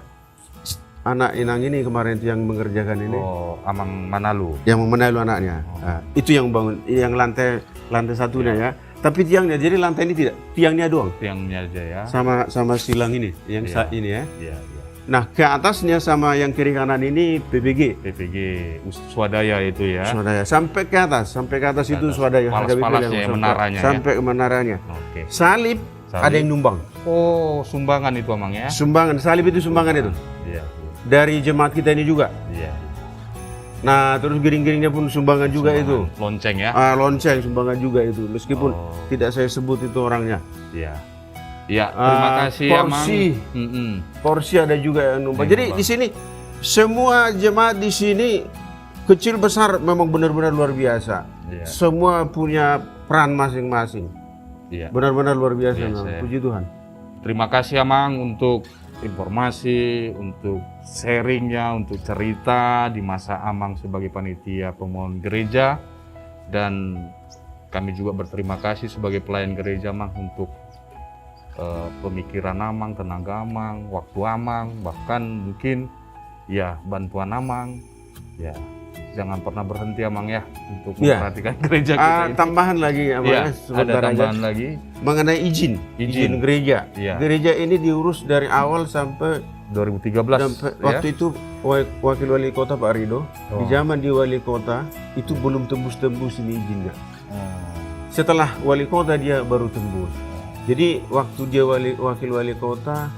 anak Inang ini kemarin itu yang mengerjakan ini, Oh, Amang Manalu. yang memenalu anaknya. Nah, itu yang bangun, yang lantai satunya ya. Tapi tiangnya, jadi lantai ini tidak, tiangnya doang. Tiangnya aja ya. Sama silang ini, yang ini ya. Iya iya. Nah ke atasnya sama yang kiri kanan ini PPG. PPG Swadaya itu ya. Swadaya sampai ke atas itu Swadaya. harga BPL Palas-palasnya yang menaranya ya? sampai ke menaranya. Oke. Salib ada yang numbang. Oh, sumbangan itu Amang ya. Sumbangan, salib itu sumbangan itu. Iya. Dari jemaat kita ini juga. Iya. Nah, terus giring-giringnya pun sumbangan juga itu. Lonceng ya. Lonceng sumbangan juga itu. Meskipun Oh. tidak saya sebut itu orangnya. Iya. Iya, terima kasih porsi. Amang. Porsi ada juga yang numpang. Yang Jadi numpang. di sini semua jemaat di sini kecil besar memang benar-benar luar biasa. Iya. Semua punya peran masing-masing. Iya. Benar-benar luar biasa. Biasa memang. ya. Puji Tuhan. Terima kasih Amang untuk informasi, untuk sharingnya, untuk cerita di masa Amang sebagai panitia pemohon gereja, dan kami juga berterima kasih sebagai pelayan gereja Amang untuk pemikiran Amang, tenaga Amang, waktu Amang, bahkan mungkin ya bantuan Amang. Ya, jangan pernah berhenti Amang ya untuk Ya. memperhatikan gereja kita ini. Tambahan lagi Ya, ada sebentar aja. tambahan lagi. Mengenai izin gereja. Iya. Gereja ini diurus dari awal sampai 2013 ya. waktu itu wakil wali kota Pak Rido. Di zaman dia wali kota itu belum tembus-tembus ini izinnya. Setelah wali kota dia baru tembus. Jadi waktu dia wakil wali kota,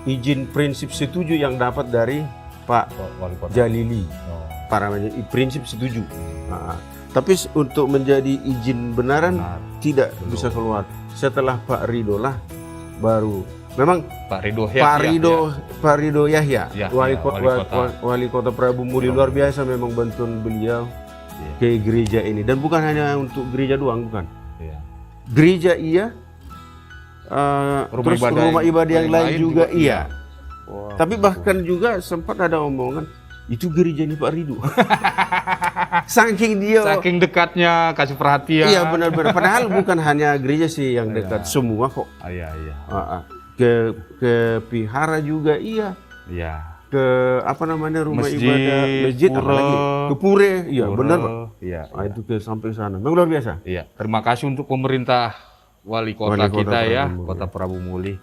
izin prinsip setuju yang dapat dari Pak Wali kota. Jalili. Oh, Para prinsip setuju. Nah, tapi untuk menjadi izin benaran benar. tidak bisa keluar. Setelah Pak Rido lah baru. Memang Pak Rido Pak Rido Yahya, Ya, wali, ya, kota, wali kota. wali kota Prabu Muli, luar biasa memang bantuan beliau Iya. ke gereja ini. Dan bukan hanya untuk gereja doang, bukan. Iya. Gereja iya, terus rumah ibadah yang lain juga iya. Wah, Tapi bahkan juga sempat ada omongan, itu gereja ini Pak Rido. Saking dia, saking dekatnya kasih perhatian. iya benar-benar. Padahal bukan hanya gereja sih yang dekat, semua kok. Iya, iya. Ke Pihara juga iya. Iya. Ke apa namanya rumah Masjid, ibadah masjid pura. apalagi ke Pure, iya Pura. benar Pak. Iya. Nah, itu ke sampai sana, memang luar biasa. Iya. Terima kasih untuk pemerintah wali kota Wali kota kita ya, Prabu Muli. Kota Prabu Muli.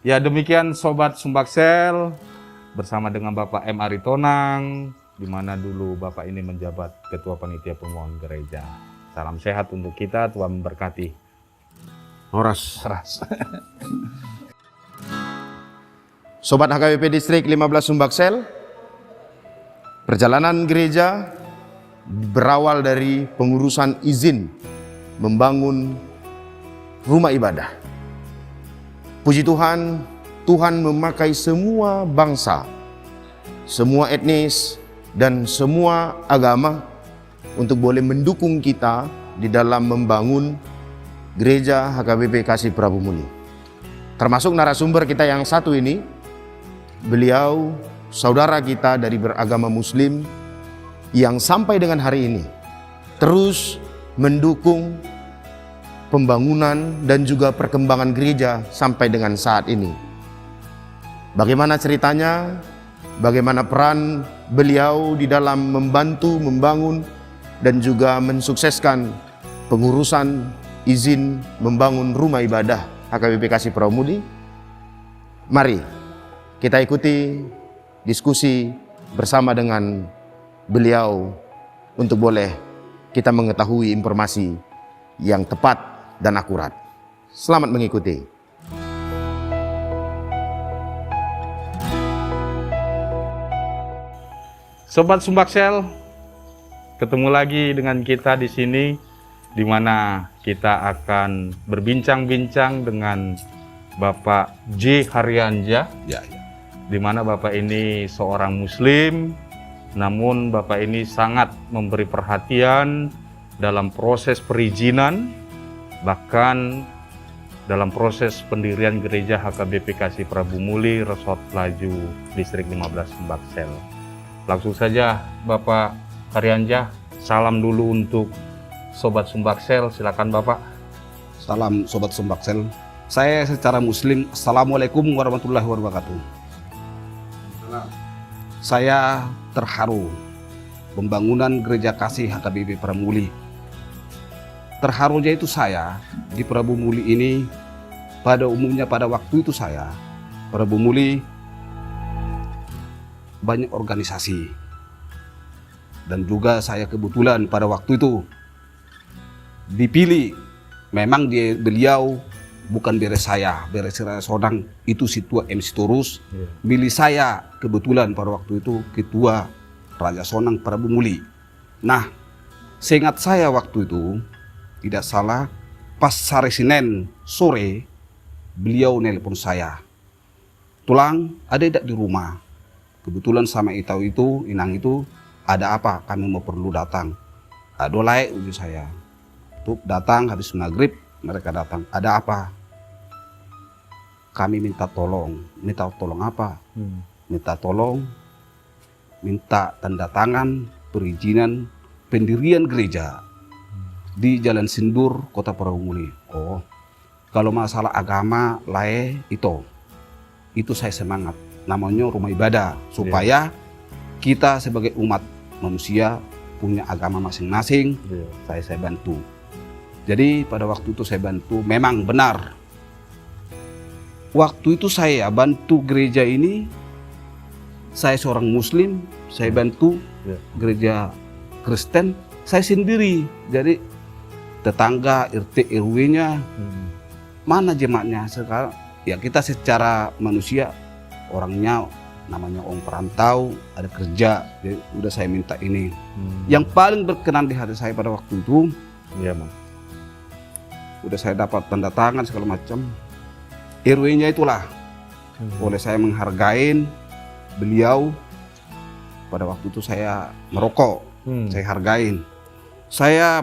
Ya demikian Sobat Sumbaksel bersama dengan Bapak M. Aritonang, di mana dulu Bapak ini menjabat Ketua Panitia Pemohon Gereja. Salam sehat untuk kita, Tuhan memberkati. Horas. Keras. Sobat HKBP Distrik 15 Sumbaksel, perjalanan gereja berawal dari pengurusan izin membangun rumah ibadah. Puji Tuhan, Tuhan memakai semua bangsa, semua etnis, dan semua agama untuk boleh mendukung kita di dalam membangun gereja HKBP Kasih Prabu Muli. Termasuk narasumber kita yang satu ini, beliau saudara kita dari beragama Muslim yang sampai dengan hari ini terus mendukung pembangunan dan juga perkembangan gereja sampai dengan saat ini. Bagaimana ceritanya? Bagaimana peran beliau di dalam membantu membangun dan juga mensukseskan pengurusan izin membangun rumah ibadah HKBP Kasih Pramudi? Mari kita ikuti diskusi bersama dengan beliau untuk boleh kita mengetahui informasi yang tepat dan akurat. Selamat mengikuti. Sobat Sumbaksel, ketemu lagi dengan kita di sini, di mana kita akan berbincang-bincang dengan Bapak J. Haryanja, di mana Bapak ini seorang Muslim, namun Bapak ini sangat memberi perhatian dalam proses perizinan, bahkan dalam proses pendirian gereja HKBP Kasih Prabu Muli, Resort Pelaju, Distrik 15 Sumbaksel. Langsung saja Bapak Haryanja, salam dulu untuk Sobat Sumbaksel, silakan Bapak. Salam Sobat Sumbaksel. Saya secara Muslim, Assalamualaikum warahmatullahi wabarakatuh. Saya terharu pembangunan Gereja Kasih HKBP Prabu Muli. Terharunya itu saya di Prabu Muli ini, pada umumnya pada waktu itu saya, Prabu Muli banyak organisasi. Dan juga saya kebetulan pada waktu itu dipilih. Memang beliau bukan beres saya Sodang, itu Situa MC Torus. Milih saya kebetulan pada waktu itu Ketua Raja Sonang Prabu Muli. Nah, seingat saya waktu itu, tidak salah, pas hari Senin sore, beliau nelpon saya. Tulang, ada tidak di rumah? Kebetulan sama Inang itu, ada apa? Kami mau perlu datang. Dolai uji saya. Tuh datang habis maghrib, mereka datang. Ada apa? Kami minta tolong. Minta tolong apa? Minta tolong, minta tanda tangan perizinan pendirian gereja di Jalan Sindur, Kota Prabu Muli. Oh, kalau masalah agama itu saya semangat. Namanya rumah ibadah, supaya kita sebagai umat manusia punya agama masing-masing. Saya bantu. Jadi pada waktu itu saya bantu, memang benar. Waktu itu saya bantu gereja ini, saya seorang Muslim, saya bantu gereja Kristen, saya sendiri. Jadi tetangga, RT, RW-nya, mana jemaatnya sekarang? Ya kita secara manusia, orangnya namanya orang perantau, ada kerja, jadi udah saya minta ini. Yang paling berkenan di hati saya pada waktu itu, udah saya dapat tanda tangan segala macam. RW-nya itulah, oleh saya menghargain beliau. Pada waktu itu saya merokok, saya hargain. Saya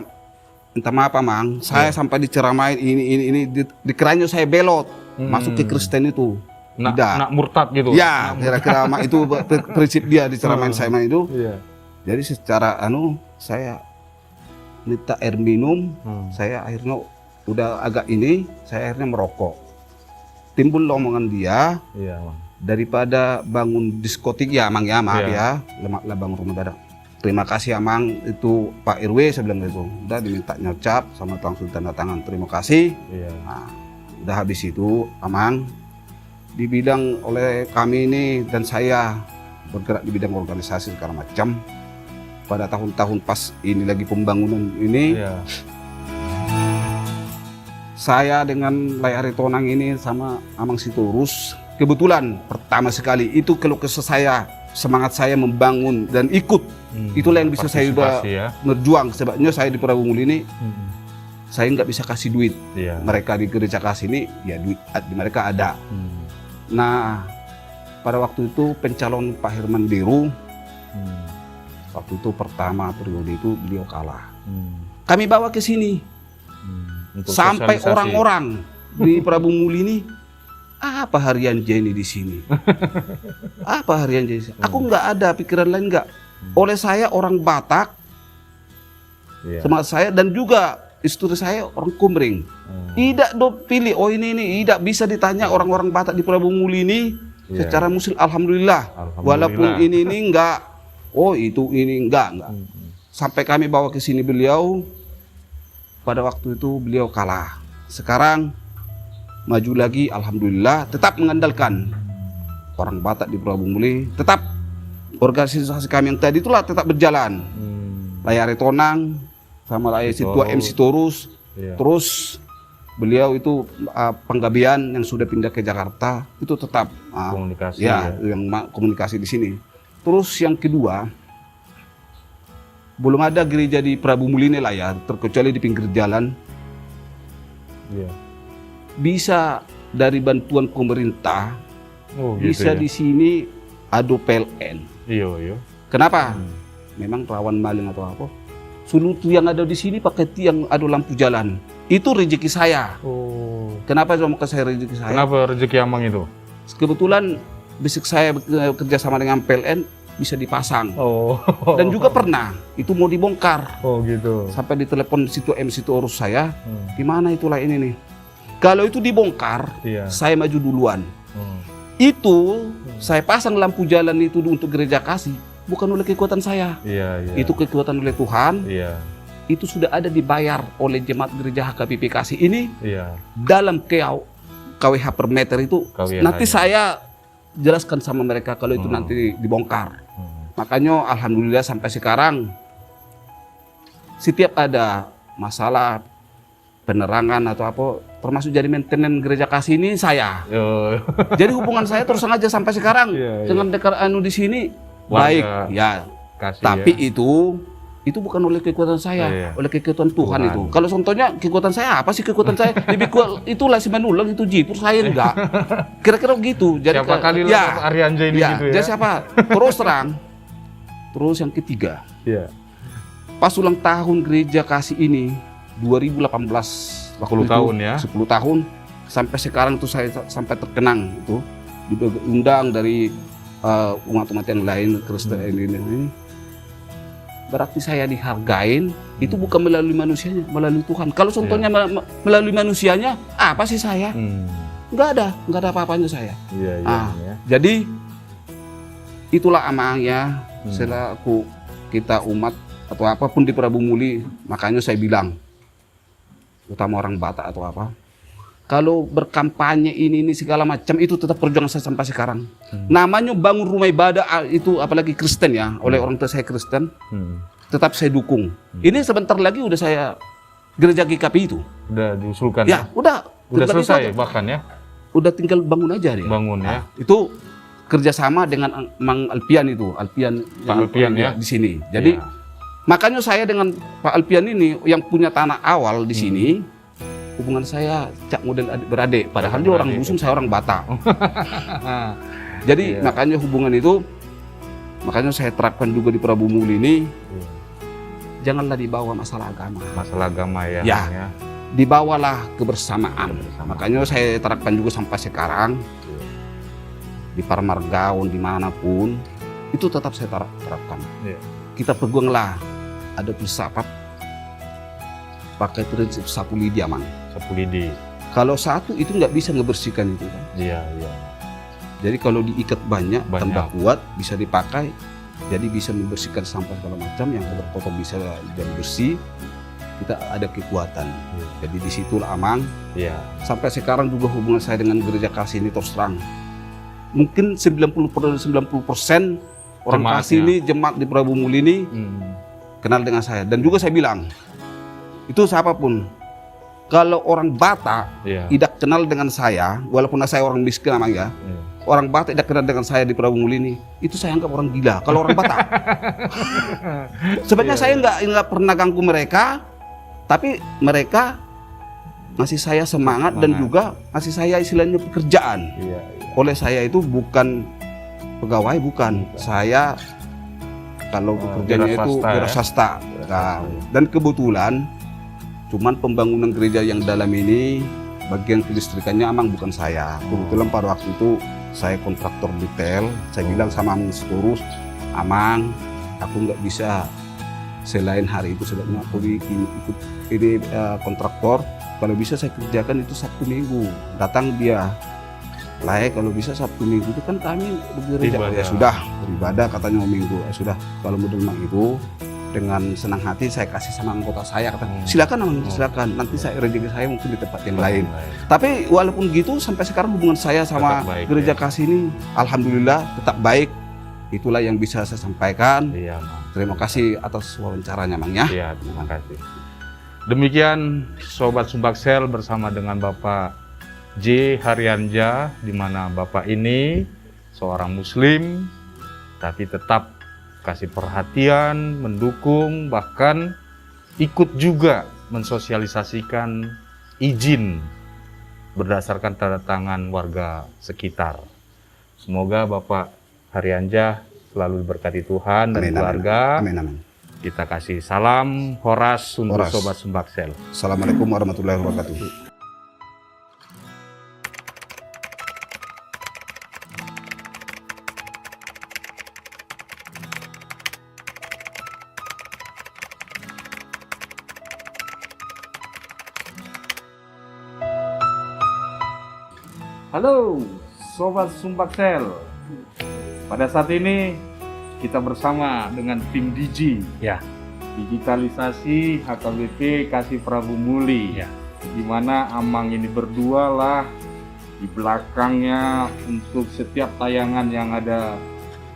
minta maaf Mang, saya sampai diceramain ini dikiranya saya belot masuk ke Kristen itu. Nak murtad gitu. Ya, kira-kira itu prinsip dia diceramain saya itu. Jadi secara saya minta air minum, saya akhirnya udah agak saya akhirnya merokok. Timbul omongan dia, daripada bangun diskotik ya Mang ya, maaf ya, lemaklah bangun rumah ibadah. Terima kasih ya Mang, itu Pak RW saya bilang gitu. Udah diminta nyocap sama langsung tanda tangan, terima kasih. Nah, udah habis itu Amang dibilang oleh kami ini dan saya bergerak di bidang organisasi segala macam. Pada tahun-tahun pas ini lagi pembangunan ini, saya dengan Layari Tonang ini sama Amang Sitorus, kebetulan pertama sekali itu kalau kesah saya, semangat saya membangun dan ikut, itulah yang bisa saya berjuang. Sebabnya saya di Prabu Muli ini, saya nggak bisa kasih duit. Mereka di gereja kasih ini, ya duit mereka ada. Nah, pada waktu itu pencalon Pak Herman Deru, waktu itu pertama periode itu beliau kalah. Kami bawa ke sini, sampai orang-orang di Prabu Muli ini, apa harian Jenny di sini? Apa harian Jenny? Aku nggak ada pikiran lain nggak. Oleh saya orang Batak, Iya. Semangat saya dan juga istri saya orang Kumring. Tidak do pilih, oh ini, tidak bisa ditanya orang-orang Batak di Prabu Muli ini Iya. secara muslim, alhamdulillah. Walaupun ini enggak, oh itu ini enggak. Sampai kami bawa ke sini beliau, pada waktu itu beliau kalah. Sekarang maju lagi, alhamdulillah, tetap mengandalkan orang Batak di Prabu Muli, tetap organisasi kami yang tadi itulah tetap berjalan. Layar Tonang sama layar Situa MC Torus. Iya. Terus beliau itu Penggabean yang sudah pindah ke Jakarta itu tetap Komunikasi. ya, yang komunikasi di sini. Terus yang kedua, belum ada gereja di Prabu Muli ini lah ya, terkecuali di pinggir jalan. Iya. Bisa dari bantuan pemerintah, Oh, gitu bisa ya. di sini ada PLN. Iya. Kenapa? Memang rawan maling atau apa? Sulutu yang ada di sini pakai tiang ada lampu jalan. Itu rezeki saya. Oh. Kenapa cuma ke saya rezeki saya? Kenapa rezeki Amang itu? Kebetulan besok saya bekerja sama dengan PLN bisa dipasang. Oh. Dan juga pernah itu mau dibongkar. Oh gitu. Sampai ditelepon situ MC itu urus saya. Gimana itulah ini nih? Kalau itu dibongkar, Iya. saya maju duluan. Itu saya pasang lampu jalan itu untuk gereja kasih, bukan oleh kekuatan saya. Iya. Itu kekuatan oleh Tuhan. Iya. Itu sudah ada dibayar oleh jemaat gereja HKBP Kasih ini Iya. dalam KWH per meter itu. KWH Nanti -nya. saya jelaskan sama mereka kalau itu nanti dibongkar. Makanya alhamdulillah sampai sekarang setiap ada masalah penerangan atau apa, termasuk jadi maintenance gereja Kasih ini saya. Jadi hubungan saya terus sengaja sampai sekarang Iya, iya. dengan dekat di sini Warga baik ya. Kasih Tapi ya. itu bukan oleh kekuatan saya, Iya. oleh kekuatan Tuhan Tuhan. itu. Kalau contohnya kekuatan saya apa sih kekuatan saya? Lebih kuat itulah si Manulang itu jipur saya enggak. Kira-kira gitu. Jadi Siapa kali ya, Arianja ini ya, gitu ya? jadi siapa? Terus terang. Terus yang ketiga, Iya. pas ulang tahun gereja Kasih ini 2018 waktu 10 itu, tahun ya? 10 tahun sampai sekarang tuh saya sampai terkenang itu diundang dari umat-umat yang lain Kristen ini. Berarti saya dihargain itu bukan melalui manusianya, melalui Tuhan. Kalau contohnya melalui manusianya, apa sih saya? Nggak ada apa-apanya saya. Iya. Ya. Jadi itulah amalnya selaku kita umat atau apapun di Prabu Muli. Makanya saya bilang, utama orang Batak atau apa, kalau berkampanye ini segala macam itu tetap perjuangan saya sampai sekarang. Namanya bangun rumah ibadah itu apalagi Kristen ya, oleh orang tua saya Kristen, tetap saya dukung. Ini sebentar lagi udah saya gereja GKP itu. Udah diusulkan. Ya, udah selesai bahkan ya. Udah tinggal bangun aja dia. Bangun ya. Itu kerjasama dengan Mang Alpian itu, Alpian Pak Alpian ya di sini. Jadi ya. makanya saya dengan Pak Alpian ini yang punya tanah awal di sini, hubungan saya cak model adik-beradik. Padahal dia orang dusun, saya orang Batak. Jadi makanya hubungan itu, makanya saya terapkan juga di Prabu Muli ini. Janganlah dibawa masalah agama. Masalah agama ya. Ya. Dibawalah kebersamaan. Makanya saya terapkan juga sampai sekarang. Di Parmargaon, dimanapun, itu tetap saya terapkan. Kita peguanglah, ada filsafat pakai prinsip sapu lidi aman. Sapu lidi. Kalau satu itu nggak bisa ngebersihkan itu kan. Iya. Jadi kalau diikat banyak, tambah kuat, bisa dipakai. Jadi bisa membersihkan sampah segala macam, yang kotor bisa jadi bersih. Kita ada kekuatan. Jadi disitulah Amang. Iya. Sampai sekarang juga hubungan saya dengan gereja Kasih ini terus terang. Mungkin 90% orang Kasih ini, jemaat di Prabu Muli ini kenal dengan saya. Dan juga saya bilang, itu siapapun, kalau orang Batak tidak kenal dengan saya, walaupun saya orang miskin namanya ya, orang Batak tidak kenal dengan saya di Prabu Muli ini, itu saya anggap orang gila. Kalau orang Batak, sebenarnya saya nggak pernah ganggu mereka, tapi mereka ngasih saya semangat dan juga ngasih saya istilahnya pekerjaan. Oleh saya itu bukan pegawai, bukan. Saya kalau bekerjanya itu wiraswasta. Nah, dan kebetulan cuman pembangunan gereja yang dalam ini bagian kelistrikannya emang bukan saya. Kebetulan pada waktu itu saya kontraktor detail. Saya bilang sama Mang Sitorus, Amang, aku nggak bisa Selain hari itu sebabnya aku ikut ini kontraktor, kalau bisa saya kerjakan itu Sabtu Minggu. Datang dia. Kalau bisa Sabtu Minggu itu kan kami bekerja. Ibadah. Ya sudah, beribadah katanya mau Minggu. Ya sudah, kalau memang itu dengan senang hati saya kasih sama anggota saya, kata silakan Amang, silakan. Nanti saya rezeki saya mungkin di tempat yang lain. Tapi walaupun gitu sampai sekarang hubungan saya sama Tetap baik, gereja ya. kasih ini alhamdulillah tetap baik. Itulah yang bisa saya sampaikan. Iya, Mang. Terima kasih atas wawancaranya, Mang ya. Iya, terima kasih. Demikian Sobat Sumbaksel bersama dengan Bapak J. Haryanja, di mana Bapak ini seorang Muslim, tapi tetap kasih perhatian, mendukung, bahkan ikut juga mensosialisasikan izin berdasarkan tanda tangan warga sekitar. Semoga Bapak Haryanja selalu diberkati Tuhan dan Amin, keluarga. Amin, amin. Kita kasih salam Horas untuk Horas. Sobat Sumbaksel. Assalamualaikum warahmatullahi wabarakatuh. Halo Sobat Sumbaksel. Pada saat ini kita bersama dengan tim Digi, Ya. digitalisasi HKBP Kasih Prabu Muli, Ya. di mana Amang ini berdua lah di belakangnya untuk setiap tayangan yang ada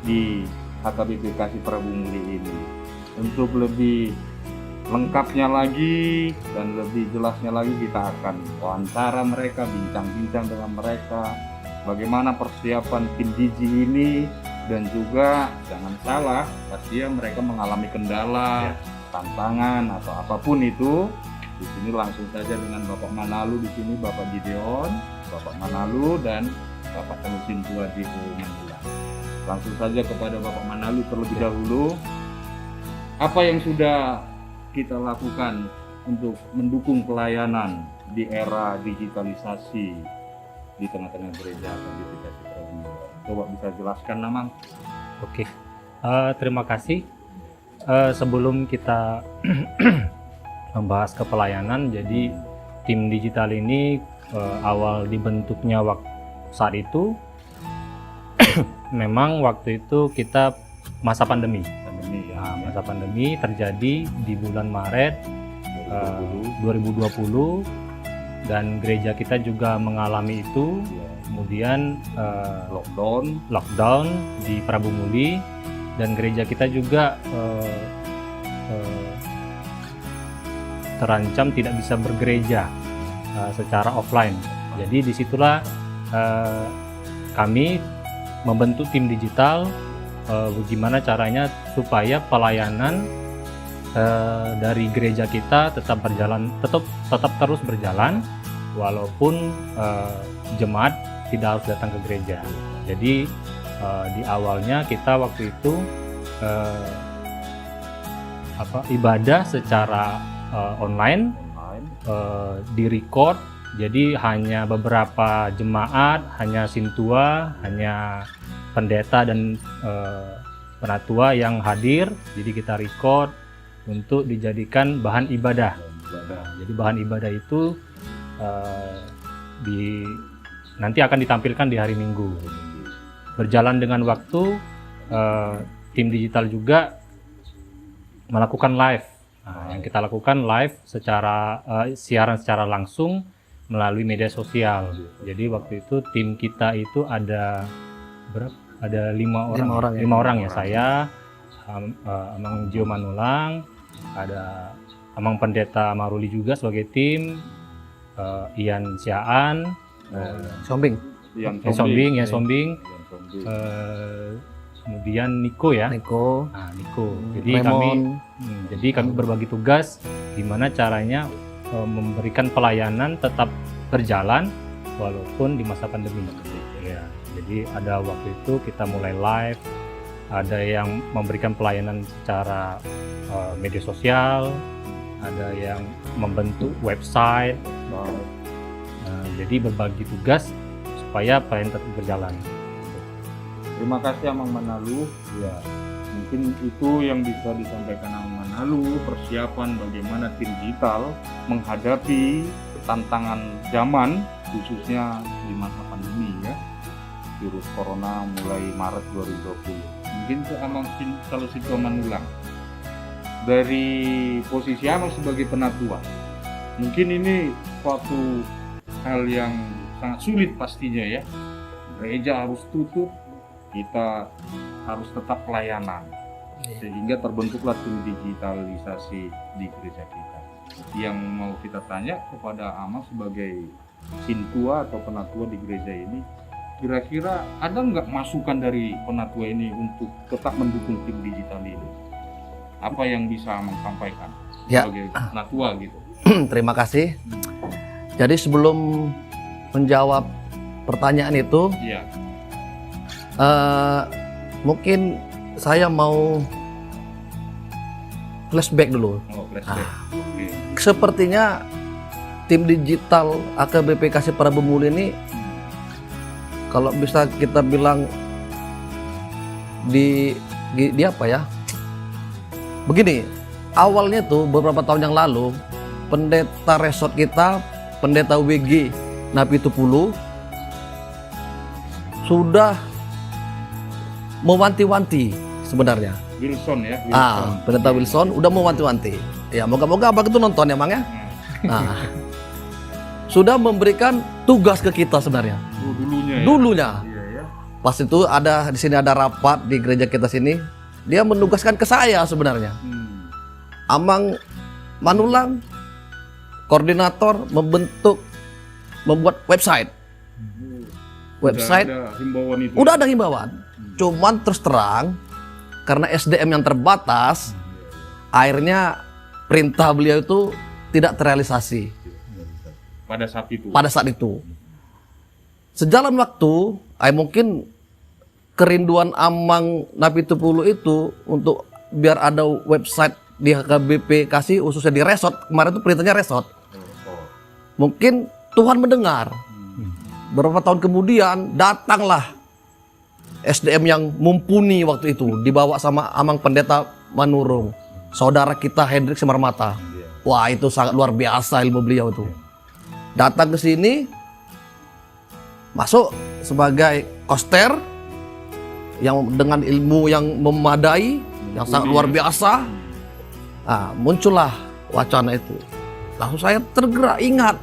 di HKBP Kasih Prabu Muli ini. Untuk lebih lengkapnya lagi dan lebih jelasnya lagi, kita akan wawancara mereka, bincang-bincang dengan mereka bagaimana persiapan tim Digi ini. Dan juga jangan salah, pasti mereka mengalami kendala, tantangan atau apapun itu. Di sini langsung saja dengan Bapak Manalu, di sini Bapak Gideon, Bapak Manalu dan Bapak Telusin Tua di Manula. Langsung saja kepada Bapak Manalu terlebih dahulu. Apa yang sudah kita lakukan untuk mendukung pelayanan di era digitalisasi di tengah-tengah gereja HKBP Kasih Prabu Muli? Coba bisa jelaskan, Namang. Oke, terima kasih. Sebelum kita membahas kepelayanan, jadi tim digital ini awal dibentuknya saat itu memang waktu itu kita masa pandemi. Nah, masa pandemi terjadi di bulan Maret 2020 dan gereja kita juga mengalami itu. Kemudian lockdown di Prabu Muli dan gereja kita juga terancam tidak bisa bergereja secara offline. Jadi disitulah kami membentuk tim digital, bagaimana caranya supaya pelayanan dari gereja kita tetap terus berjalan walaupun jemaat tidak harus datang ke gereja. Jadi di awalnya kita waktu itu ibadah secara online, di-record. Jadi hanya beberapa jemaat, hanya sintua, hanya pendeta dan penatua yang hadir. Jadi kita record untuk dijadikan bahan ibadah. Jadi bahan ibadah itu nanti akan ditampilkan di hari Minggu. Berjalan dengan waktu, tim digital juga melakukan live. Nah, yang kita lakukan live secara siaran secara langsung melalui media sosial. Jadi waktu itu tim kita itu ada berapa? Ada 5 orang ya. Saya, Amang Jio Manulang, ada Amang Pendeta Maruli juga sebagai tim, Ian Siaan, Sombing. Sombing, kemudian Niko ya. Niko. Nah, Niko. Jadi Raymond. kami berbagi tugas gimana caranya memberikan pelayanan tetap berjalan walaupun di masa pandemi. Ya, jadi ada waktu itu kita mulai live, ada yang memberikan pelayanan secara media sosial, ada yang membentuk website. Jadi berbagi tugas supaya pelayanan tetap berjalan. Terima kasih Amang Manalu. Ya, mungkin itu yang bisa disampaikan Amang Manalu. lalu persiapan bagaimana tim digital menghadapi tantangan zaman, khususnya di masa pandemi ya, virus corona mulai Maret 2020. Mungkin ke Amang kalau situ Manulang, dari posisi Amang sebagai penatua, mungkin ini suatu hal yang sangat sulit pastinya ya. Gereja harus tutup, kita harus tetap pelayanan, sehingga terbentuklah tim digitalisasi di gereja kita. Yang mau kita tanya kepada Amang sebagai sintua atau penatua di gereja ini, kira-kira ada nggak masukan dari penatua ini untuk tetap mendukung tim digital ini? Apa yang bisa Amang sampaikan Ya. sebagai penatua gitu? Terima kasih. Jadi sebelum menjawab pertanyaan itu, Iya. mungkin saya mau flashback dulu. Oh, flashback. Oke. Sepertinya tim digital AKBP Kasih Para Bemuli ini, kalau bisa kita bilang di apa ya? Begini, awalnya tuh beberapa tahun yang lalu pendeta resort kita, pendeta WG Napi Tupulu sudah mewanti-wanti sebenarnya. Wilson ya. Wilson. Pendeta Wilson udah mewanti-wanti. Ya, moga-moga abang itu nonton ya, Mang ya. Nah, sudah memberikan tugas ke kita sebenarnya. Dulunya. Ya? Dulunya. Iya ya. Pas itu di sini ada rapat di gereja kita sini. Dia menugaskan ke saya sebenarnya. Amang Manulang, koordinator membuat website. Website. Udah ada himbauan itu. Udah ada himbauan. Cuman terus terang, karena SDM yang terbatas, akhirnya perintah beliau itu tidak terrealisasi Pada saat itu. pada saat itu. Sejalan waktu, mungkin kerinduan Amang Napi Tupulu itu untuk biar ada website di HKBP Kasih, khususnya di resort. Kemarin itu perintahnya resort. Mungkin Tuhan mendengar. Beberapa tahun kemudian datanglah SDM yang mumpuni waktu itu, dibawa sama Amang Pendeta Manurung, saudara kita Hendrik Semarmata. Wah, itu sangat luar biasa ilmu beliau itu. Datang ke sini, masuk sebagai koster yang dengan ilmu yang memadai, yang sangat luar biasa. Nah, muncullah wacana itu. Langsung saya tergerak, ingat.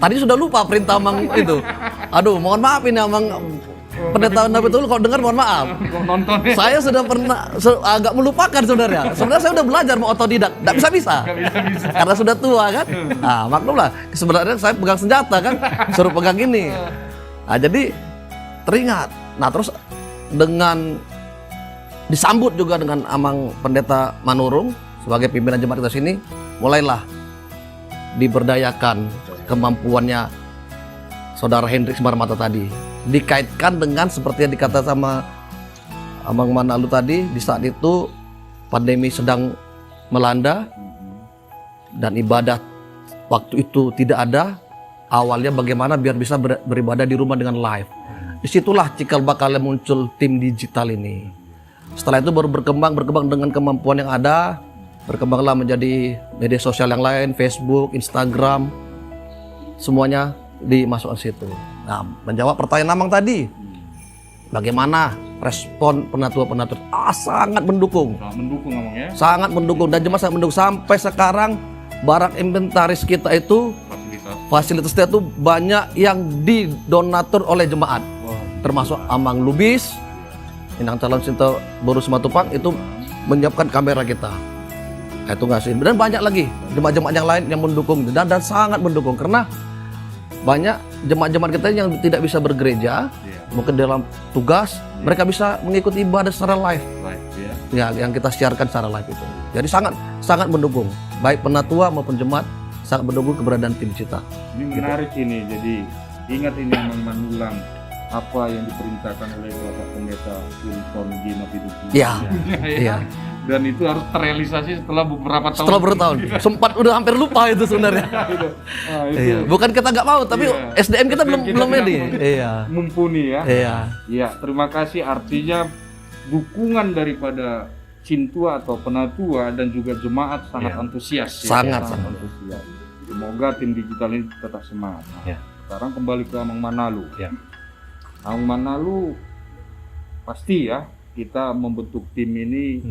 Tadi sudah lupa perintah Amang itu. Aduh, mohon maaf ini Amang Pendeta Napi Tupulu, kalau dengar mohon maaf. Nontonnya. Saya sudah pernah agak melupakan sebenarnya. Sebenarnya saya udah belajar mau otodidak, nggak bisa. Karena sudah tua kan. Nah, maklumlah. Sebenarnya saya pegang senjata kan, suruh pegang ini. Nah, jadi teringat. Nah, terus dengan disambut juga dengan Amang Pendeta Manurung sebagai pimpinan jemaat kita sini, mulailah diberdayakan kemampuannya saudara Hendrik Semarmata tadi. Dikaitkan dengan seperti yang dikata sama Amang Manalu tadi, di saat itu pandemi sedang melanda dan ibadah waktu itu tidak ada. Awalnya bagaimana biar bisa beribadah di rumah dengan live. Disitulah cikal bakalnya muncul tim digital ini. Setelah itu baru berkembang dengan kemampuan yang ada. Berkembanglah menjadi media sosial yang lain, Facebook, Instagram, semuanya dimasukkan situ. Nah, menjawab pertanyaan Amang tadi, bagaimana respon penatua-penatua? Sangat mendukung. Sangat mendukung Amang ya. Sangat mendukung dan jemaat sangat mendukung. Sampai sekarang barang inventaris kita itu, fasilitasnya itu banyak yang didonatur oleh jemaat. Termasuk Amang Lubis, Inang Calon Sinta Boru Simatupang itu menyiapkan kamera kita. Itu ngasih. Dan banyak lagi jemaat-jemaat yang lain yang mendukung dan sangat mendukung, karena banyak jemaat-jemaat kita yang tidak bisa bergereja, mungkin dalam tugas, mereka bisa mengikuti ibadah secara live. Ya, yang kita siarkan secara live itu. Jadi sangat mendukung, baik penatua maupun jemaat sangat mendukung keberadaan tim kita. Ini menarik ini. Jadi ingat ini Amang Manulang, apa yang diperintahkan oleh Bapak Pendeta Wilson di Napi Tupulu. Iya. Dan itu harus terrealisasi setelah beberapa tahun. Setelah bertahun, sempat udah hampir lupa itu sebenarnya. Iya. Bukan kita nggak mau, tapi SDM kita belum ini. Iya. Mumpuni ya. Iya. Iya. Terima kasih. Artinya dukungan daripada Cintua atau Penatua dan juga jemaat sangat antusias. Sangat. Antusias. Semoga tim digital ini tetap semangat. Nah, Ya. sekarang kembali ke Amang Manalu. Ya. Amang Manalu pasti ya kita membentuk tim ini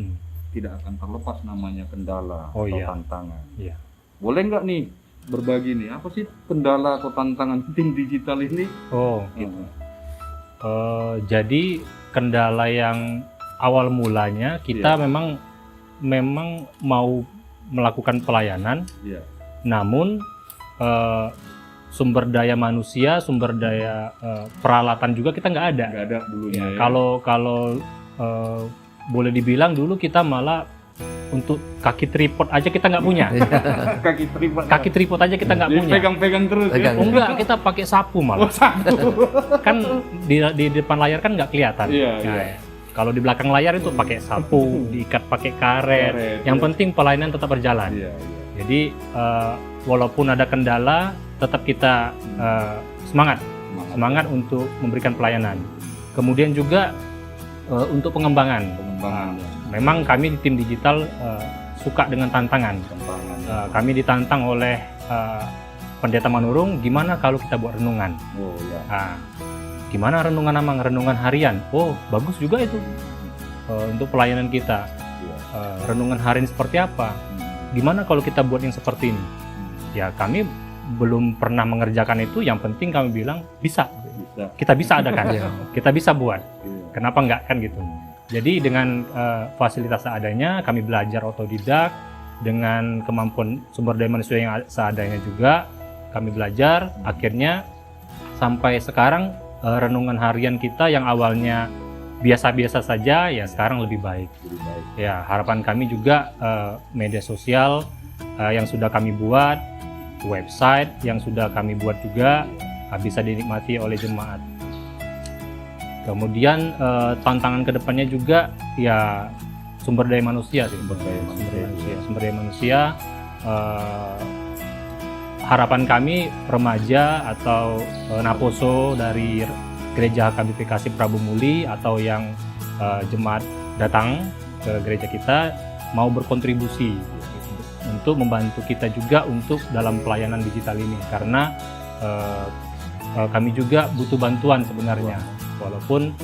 tidak akan terlepas namanya kendala Oh, atau iya. tantangan. Iya. Boleh nggak nih berbagi nih apa sih kendala atau tantangan tim digital ini? Oh, Gitu. jadi kendala yang awal mulanya kita memang mau melakukan pelayanan, Iya. namun sumber daya manusia, sumber daya peralatan juga kita nggak ada. Nggak ada dulunya. Ya, Ya. kalau boleh dibilang dulu kita malah untuk kaki tripod aja kita nggak punya. kaki tripod. Kaki tripod aja kita nggak punya. Pegang-pegang terus. Pegang. Ya? Oh, enggak, kita pakai sapu malah. Oh, satu. Kan di depan layar kan nggak kelihatan. Iya, Nah, iya. Kalau di belakang layar itu pakai sapu, diikat pakai karet. Yang iya. penting pelayanan tetap berjalan. Iya, iya. Jadi walaupun ada kendala, tetap kita semangat untuk memberikan pelayanan. Kemudian juga untuk pengembangan. Memang kami di tim digital suka dengan tantangan. Kami ditantang oleh Pendeta Manurung, gimana kalau kita buat renungan? Oh, ya. Nah, gimana renungan Amang? Renungan harian. Oh, bagus juga itu untuk pelayanan kita. Renungan harian seperti apa? Gimana kalau kita buat yang seperti ini? Ya, kami belum pernah mengerjakan itu. Yang penting kami bilang bisa. Kita bisa adakan. Kita bisa buat. Kenapa enggak kan gitu? Jadi dengan fasilitas seadanya, kami belajar otodidak dengan kemampuan sumber daya manusia yang seadanya juga. Kami belajar, akhirnya sampai sekarang renungan harian kita yang awalnya biasa-biasa saja, ya sekarang lebih baik. Ya, harapan kami juga media sosial yang sudah kami buat, website yang sudah kami buat juga bisa dinikmati oleh jemaat. Kemudian tantangan kedepannya juga ya sumber daya manusia sih, sumber daya manusia. Harapan kami remaja atau naposo dari gereja HKBP Kasih Prabu Muli atau yang jemaat datang ke gereja kita mau berkontribusi untuk membantu kita juga untuk dalam pelayanan digital ini, karena kami juga butuh bantuan sebenarnya, walaupun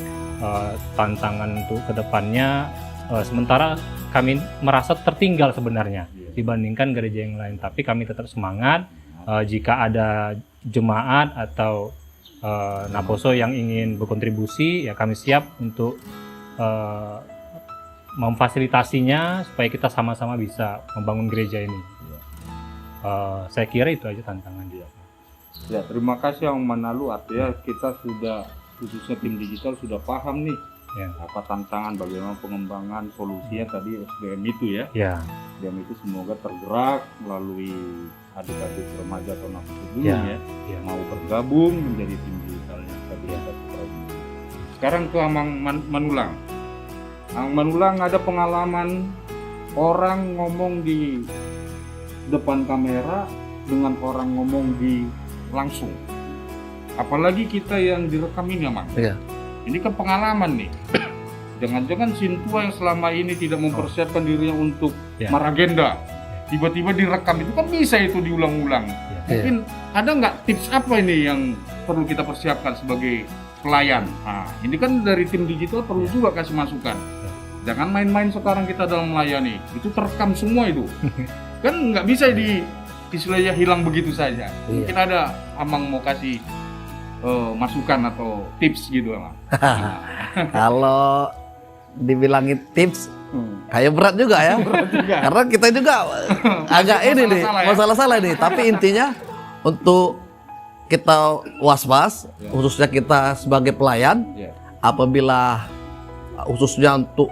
tantangan untuk kedepannya sementara kami merasa tertinggal sebenarnya dibandingkan gereja yang lain, tapi kami tetap semangat. Jika ada jemaat atau naposo yang ingin berkontribusi, ya kami siap untuk memfasilitasinya supaya kita sama-sama bisa membangun gereja ini. Saya kira itu aja tantangan dia. Ya, terima kasih Yang Manalu. Artinya kita sudah, khususnya tim digital sudah paham nih apa tantangan, bagaimana pengembangan solusinya tadi SDM itu ya. SDM itu semoga tergerak melalui adik-adik remaja atau naposo dulu ya. Mau bergabung menjadi tim digitalnya tadi ya. Sekarang ke Amang Manulang. Amang Manulang ada pengalaman orang ngomong di depan kamera dengan orang ngomong di langsung. Apalagi kita yang direkam ini, Amang. Iya. Ini kan pengalaman nih. Jangan-jangan Sintua yang selama ini tidak mempersiapkan dirinya untuk maragenda, tiba-tiba direkam, itu kan bisa itu diulang-ulang. Mungkin ada nggak tips apa ini yang perlu kita persiapkan sebagai pelayan? Nah, ini kan dari tim digital perlu juga kasih masukan. Jangan main-main sekarang kita dalam melayani, itu terekam semua itu. Kan nggak bisa istilahnya hilang begitu saja. Mungkin ada Amang mau kasih masukan atau tips gitu, Amang. Kalau dibilangin tips, kayak berat juga ya. Karena kita juga agak ini nih, masalah-salah nih. Tapi intinya untuk kita was-was, khususnya kita sebagai pelayan, apabila khususnya untuk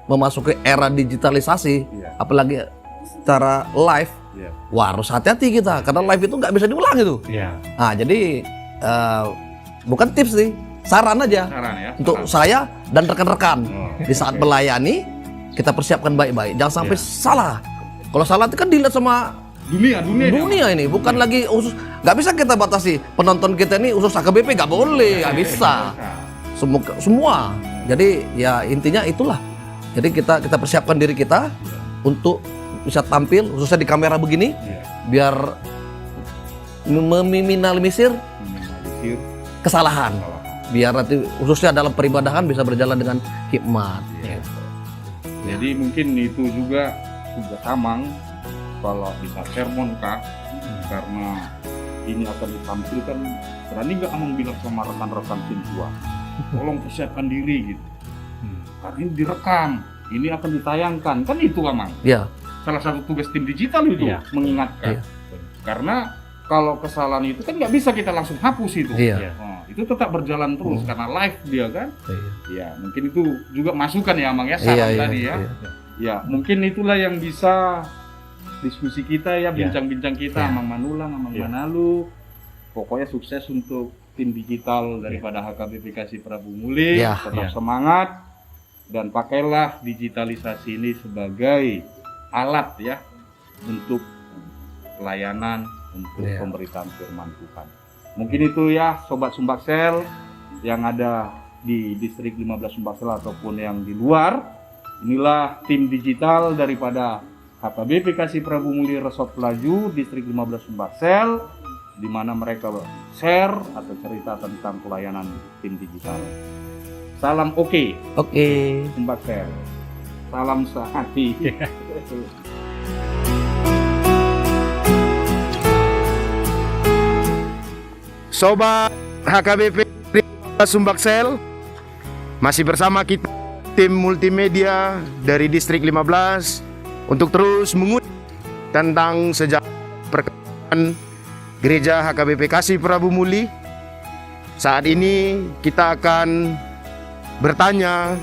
memasuki era digitalisasi, apalagi secara live, wah harus hati-hati kita, karena live itu nggak bisa diulang itu. Nah, jadi bukan tips nih, saran aja untuk saya dan rekan-rekan di saat melayani, kita persiapkan baik-baik, jangan sampai salah. Kalau salah itu kan dilihat sama dunia ini, bukan lagi usus. Nggak bisa kita batasi penonton kita ini usus HKBP, nggak boleh, nggak bisa. Semua. Jadi ya intinya itulah Jadi kita persiapkan diri kita untuk bisa tampil khususnya di kamera begini biar meminimalisir kesalahan. Biar nanti khususnya dalam peribadahan bisa berjalan dengan hikmat. Jadi mungkin itu juga tugas Amang kalau bisa sermon Kak, karena ini akan ditampilkan. Berani nggak Amang bilang sama rekan-rekan tim tua, tolong persiapkan diri gitu. Karena ini direkam, ini akan ditayangkan, kan itu Amang. Iya. Salah satu tugas tim digital itu mengingatkan. Iya. Karena kalau kesalahan itu kan nggak bisa kita langsung hapus itu. Iya. Nah, itu tetap berjalan terus karena live dia kan. Iya. Ya mungkin itu juga masukan ya Amang ya, saran tadi ya. Ya mungkin itulah yang bisa diskusi kita ya, bincang-bincang kita, Amang Manulang, Amang Manalu. Pokoknya sukses untuk tim digital daripada HKBP Kasih Prabu Muli. Tetap semangat dan pakailah digitalisasi ini sebagai alat ya untuk pelayanan untuk pemberitaan firman Tuhan. Mungkin itu ya Sobat Sumbaksel yang ada di distrik 15 Sumbaksel ataupun yang di luar. Inilah tim digital daripada HKBP Kasih Prabu Muli Resort Pelaju distrik 15 Sumbaksel, di mana mereka share atau cerita tentang pelayanan tim digital. Salam oke. Sumbaksel. Salam sehati. Sobat HKBP Sumbaksel, masih bersama kita tim multimedia dari Distrik 15 untuk terus mengulik tentang sejarah perkembangan Gereja HKBP Kasih Prabu Muli. Saat ini kita akan bertanya,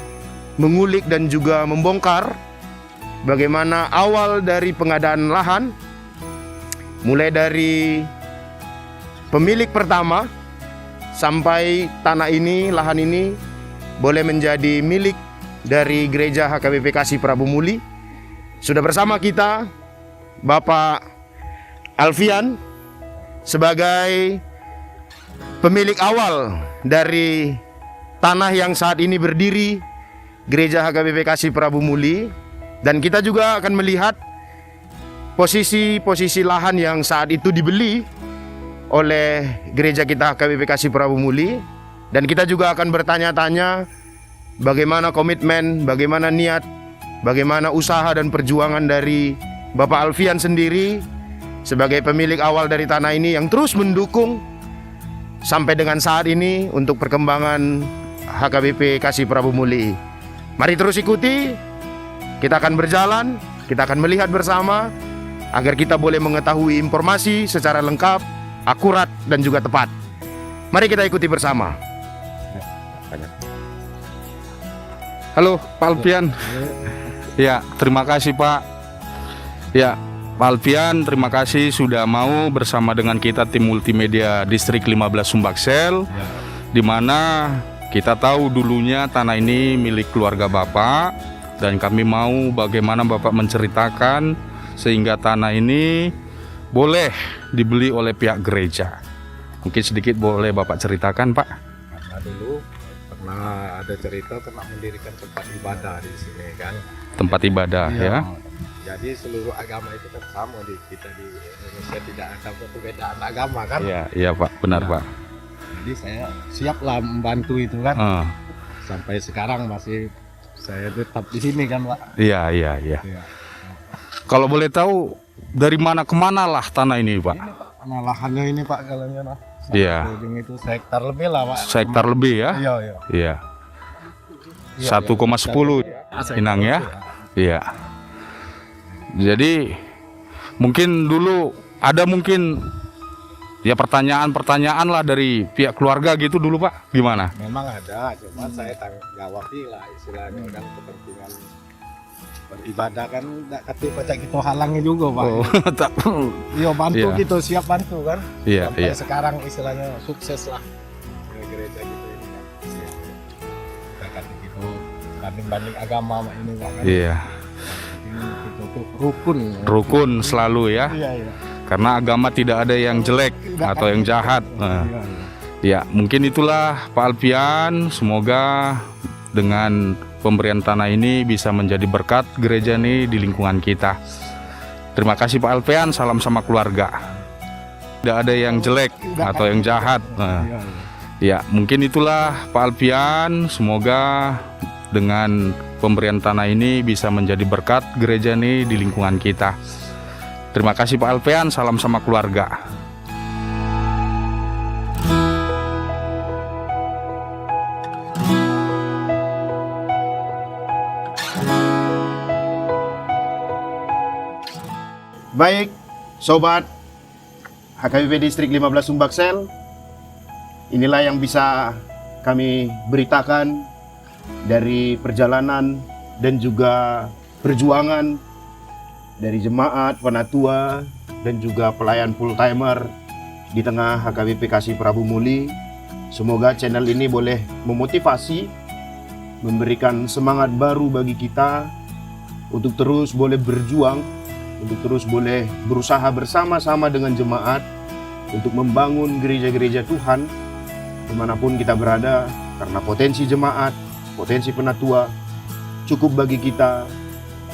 mengulik dan juga membongkar bagaimana awal dari pengadaan lahan, mulai dari pemilik pertama sampai tanah ini, lahan ini boleh menjadi milik dari Gereja HKBP Kasih Prabu Muli. Sudah bersama kita Bapak Alfian sebagai pemilik awal dari tanah yang saat ini berdiri Gereja HKBP Kasih Prabu Muli. Dan kita juga akan melihat posisi lahan yang saat itu dibeli oleh gereja kita HKBP Kasih Prabu Muli. Dan kita juga akan bertanya-tanya bagaimana komitmen, bagaimana niat, bagaimana usaha dan perjuangan dari Bapak Alfian sendiri sebagai pemilik awal dari tanah ini yang terus mendukung sampai dengan saat ini untuk perkembangan HKBP Kasih Prabu Muli. Mari terus ikuti, kita akan berjalan, kita akan melihat bersama agar kita boleh mengetahui informasi secara lengkap, akurat dan juga tepat. Mari kita ikuti bersama. Halo Pak Alfian. Ya, terima kasih Pak. Ya, Pak Alfian, terima kasih sudah mau bersama dengan kita tim multimedia Distrik 15 Sumbaksel, di mana kita tahu dulunya tanah ini milik keluarga Bapak, dan kami mau bagaimana Bapak menceritakan sehingga tanah ini boleh dibeli oleh pihak gereja. Mungkin sedikit boleh Bapak ceritakan Pak? Karena dulu pernah ada cerita pernah mendirikan tempat ibadah di sini kan. Tempat ibadah ya. Jadi seluruh agama itu kan sama di kita di Indonesia, tidak ada perbedaan agama kan. Iya Pak, benar Pak. Jadi saya siaplah membantu itu kan. Sampai sekarang masih saya tetap di sini kan Pak. Iya. Kalau boleh tahu dari mana ke mana lah tanah ini Pak? Ini Pak, tanah lahannya ini Pak kalau nah. Iya. Ujung itu sehektar lebih lah Pak. Sehektar lebih ya? Iya. 1,10 Inang ya? Iya. Jadi mungkin dulu ada ya pertanyaan lah dari pihak keluarga gitu dulu Pak, gimana? Memang ada, cuma saya tanggung jawab lah istilahnya kan kepentingan beribadah kan tidak kata pacak kita halangi juga Pak. Iya bantu gitu, siap bantu kan. Sampai sekarang istilahnya sukses lah gereja gitu ini kan. Kita kata gitu banding agama ini kan. Iya. Itu rukun selalu ya. Iya. Karena agama tidak ada yang jelek atau yang jahat. Ya, mungkin itulah Pak Alfian. Semoga dengan pemberian tanah ini bisa menjadi berkat gereja ini di lingkungan kita. Terima kasih Pak Alpean, salam sama keluarga. Tidak ada yang jelek atau yang jahat. Nah, ya mungkin itulah Pak Alpian. Semoga dengan pemberian tanah ini bisa menjadi berkat gereja ini di lingkungan kita. Terima kasih Pak Alpean, salam sama keluarga. Baik, sobat HKBP Distrik 15 Sumbaksel, inilah yang bisa kami beritakan dari perjalanan dan juga perjuangan dari jemaat, penatua, dan juga pelayan full timer di tengah HKBP Kasih Prabu Muli. Semoga channel ini boleh memotivasi, memberikan semangat baru bagi kita untuk terus boleh berjuang, untuk terus boleh berusaha bersama-sama dengan jemaat untuk membangun gereja-gereja Tuhan dimanapun kita berada, karena potensi jemaat, potensi penatua cukup bagi kita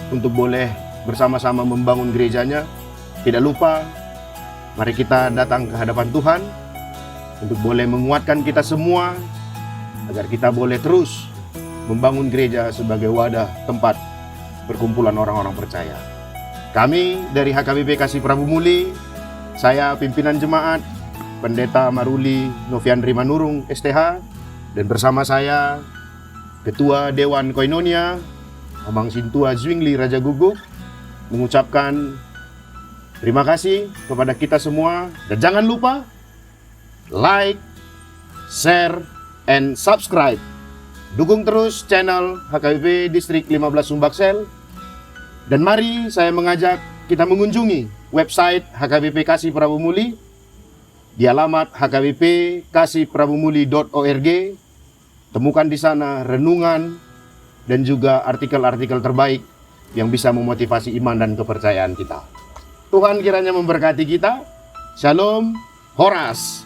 untuk boleh bersama-sama membangun gerejanya. Tidak lupa, mari kita datang ke hadapan Tuhan untuk boleh menguatkan kita semua agar kita boleh terus membangun gereja sebagai wadah tempat perkumpulan orang-orang percaya. Kami dari HKBP Kasih Prabu Muli, saya pimpinan jemaat, Pendeta Maruli Noviandri Manurung STH, dan bersama saya Ketua Dewan Koinonia, Amang Sintua Zwingli Raja Guguk, mengucapkan terima kasih kepada kita semua. Dan jangan lupa like, share, and subscribe. Dukung terus channel HKBP Distrik 15 Sumbaksel. Dan mari saya mengajak kita mengunjungi website HKBP Kasih Prabu Muli di alamat hkbpkasihprabumuli.org. Temukan di sana renungan dan juga artikel-artikel terbaik yang bisa memotivasi iman dan kepercayaan kita. Tuhan kiranya memberkati kita. Shalom, Horas.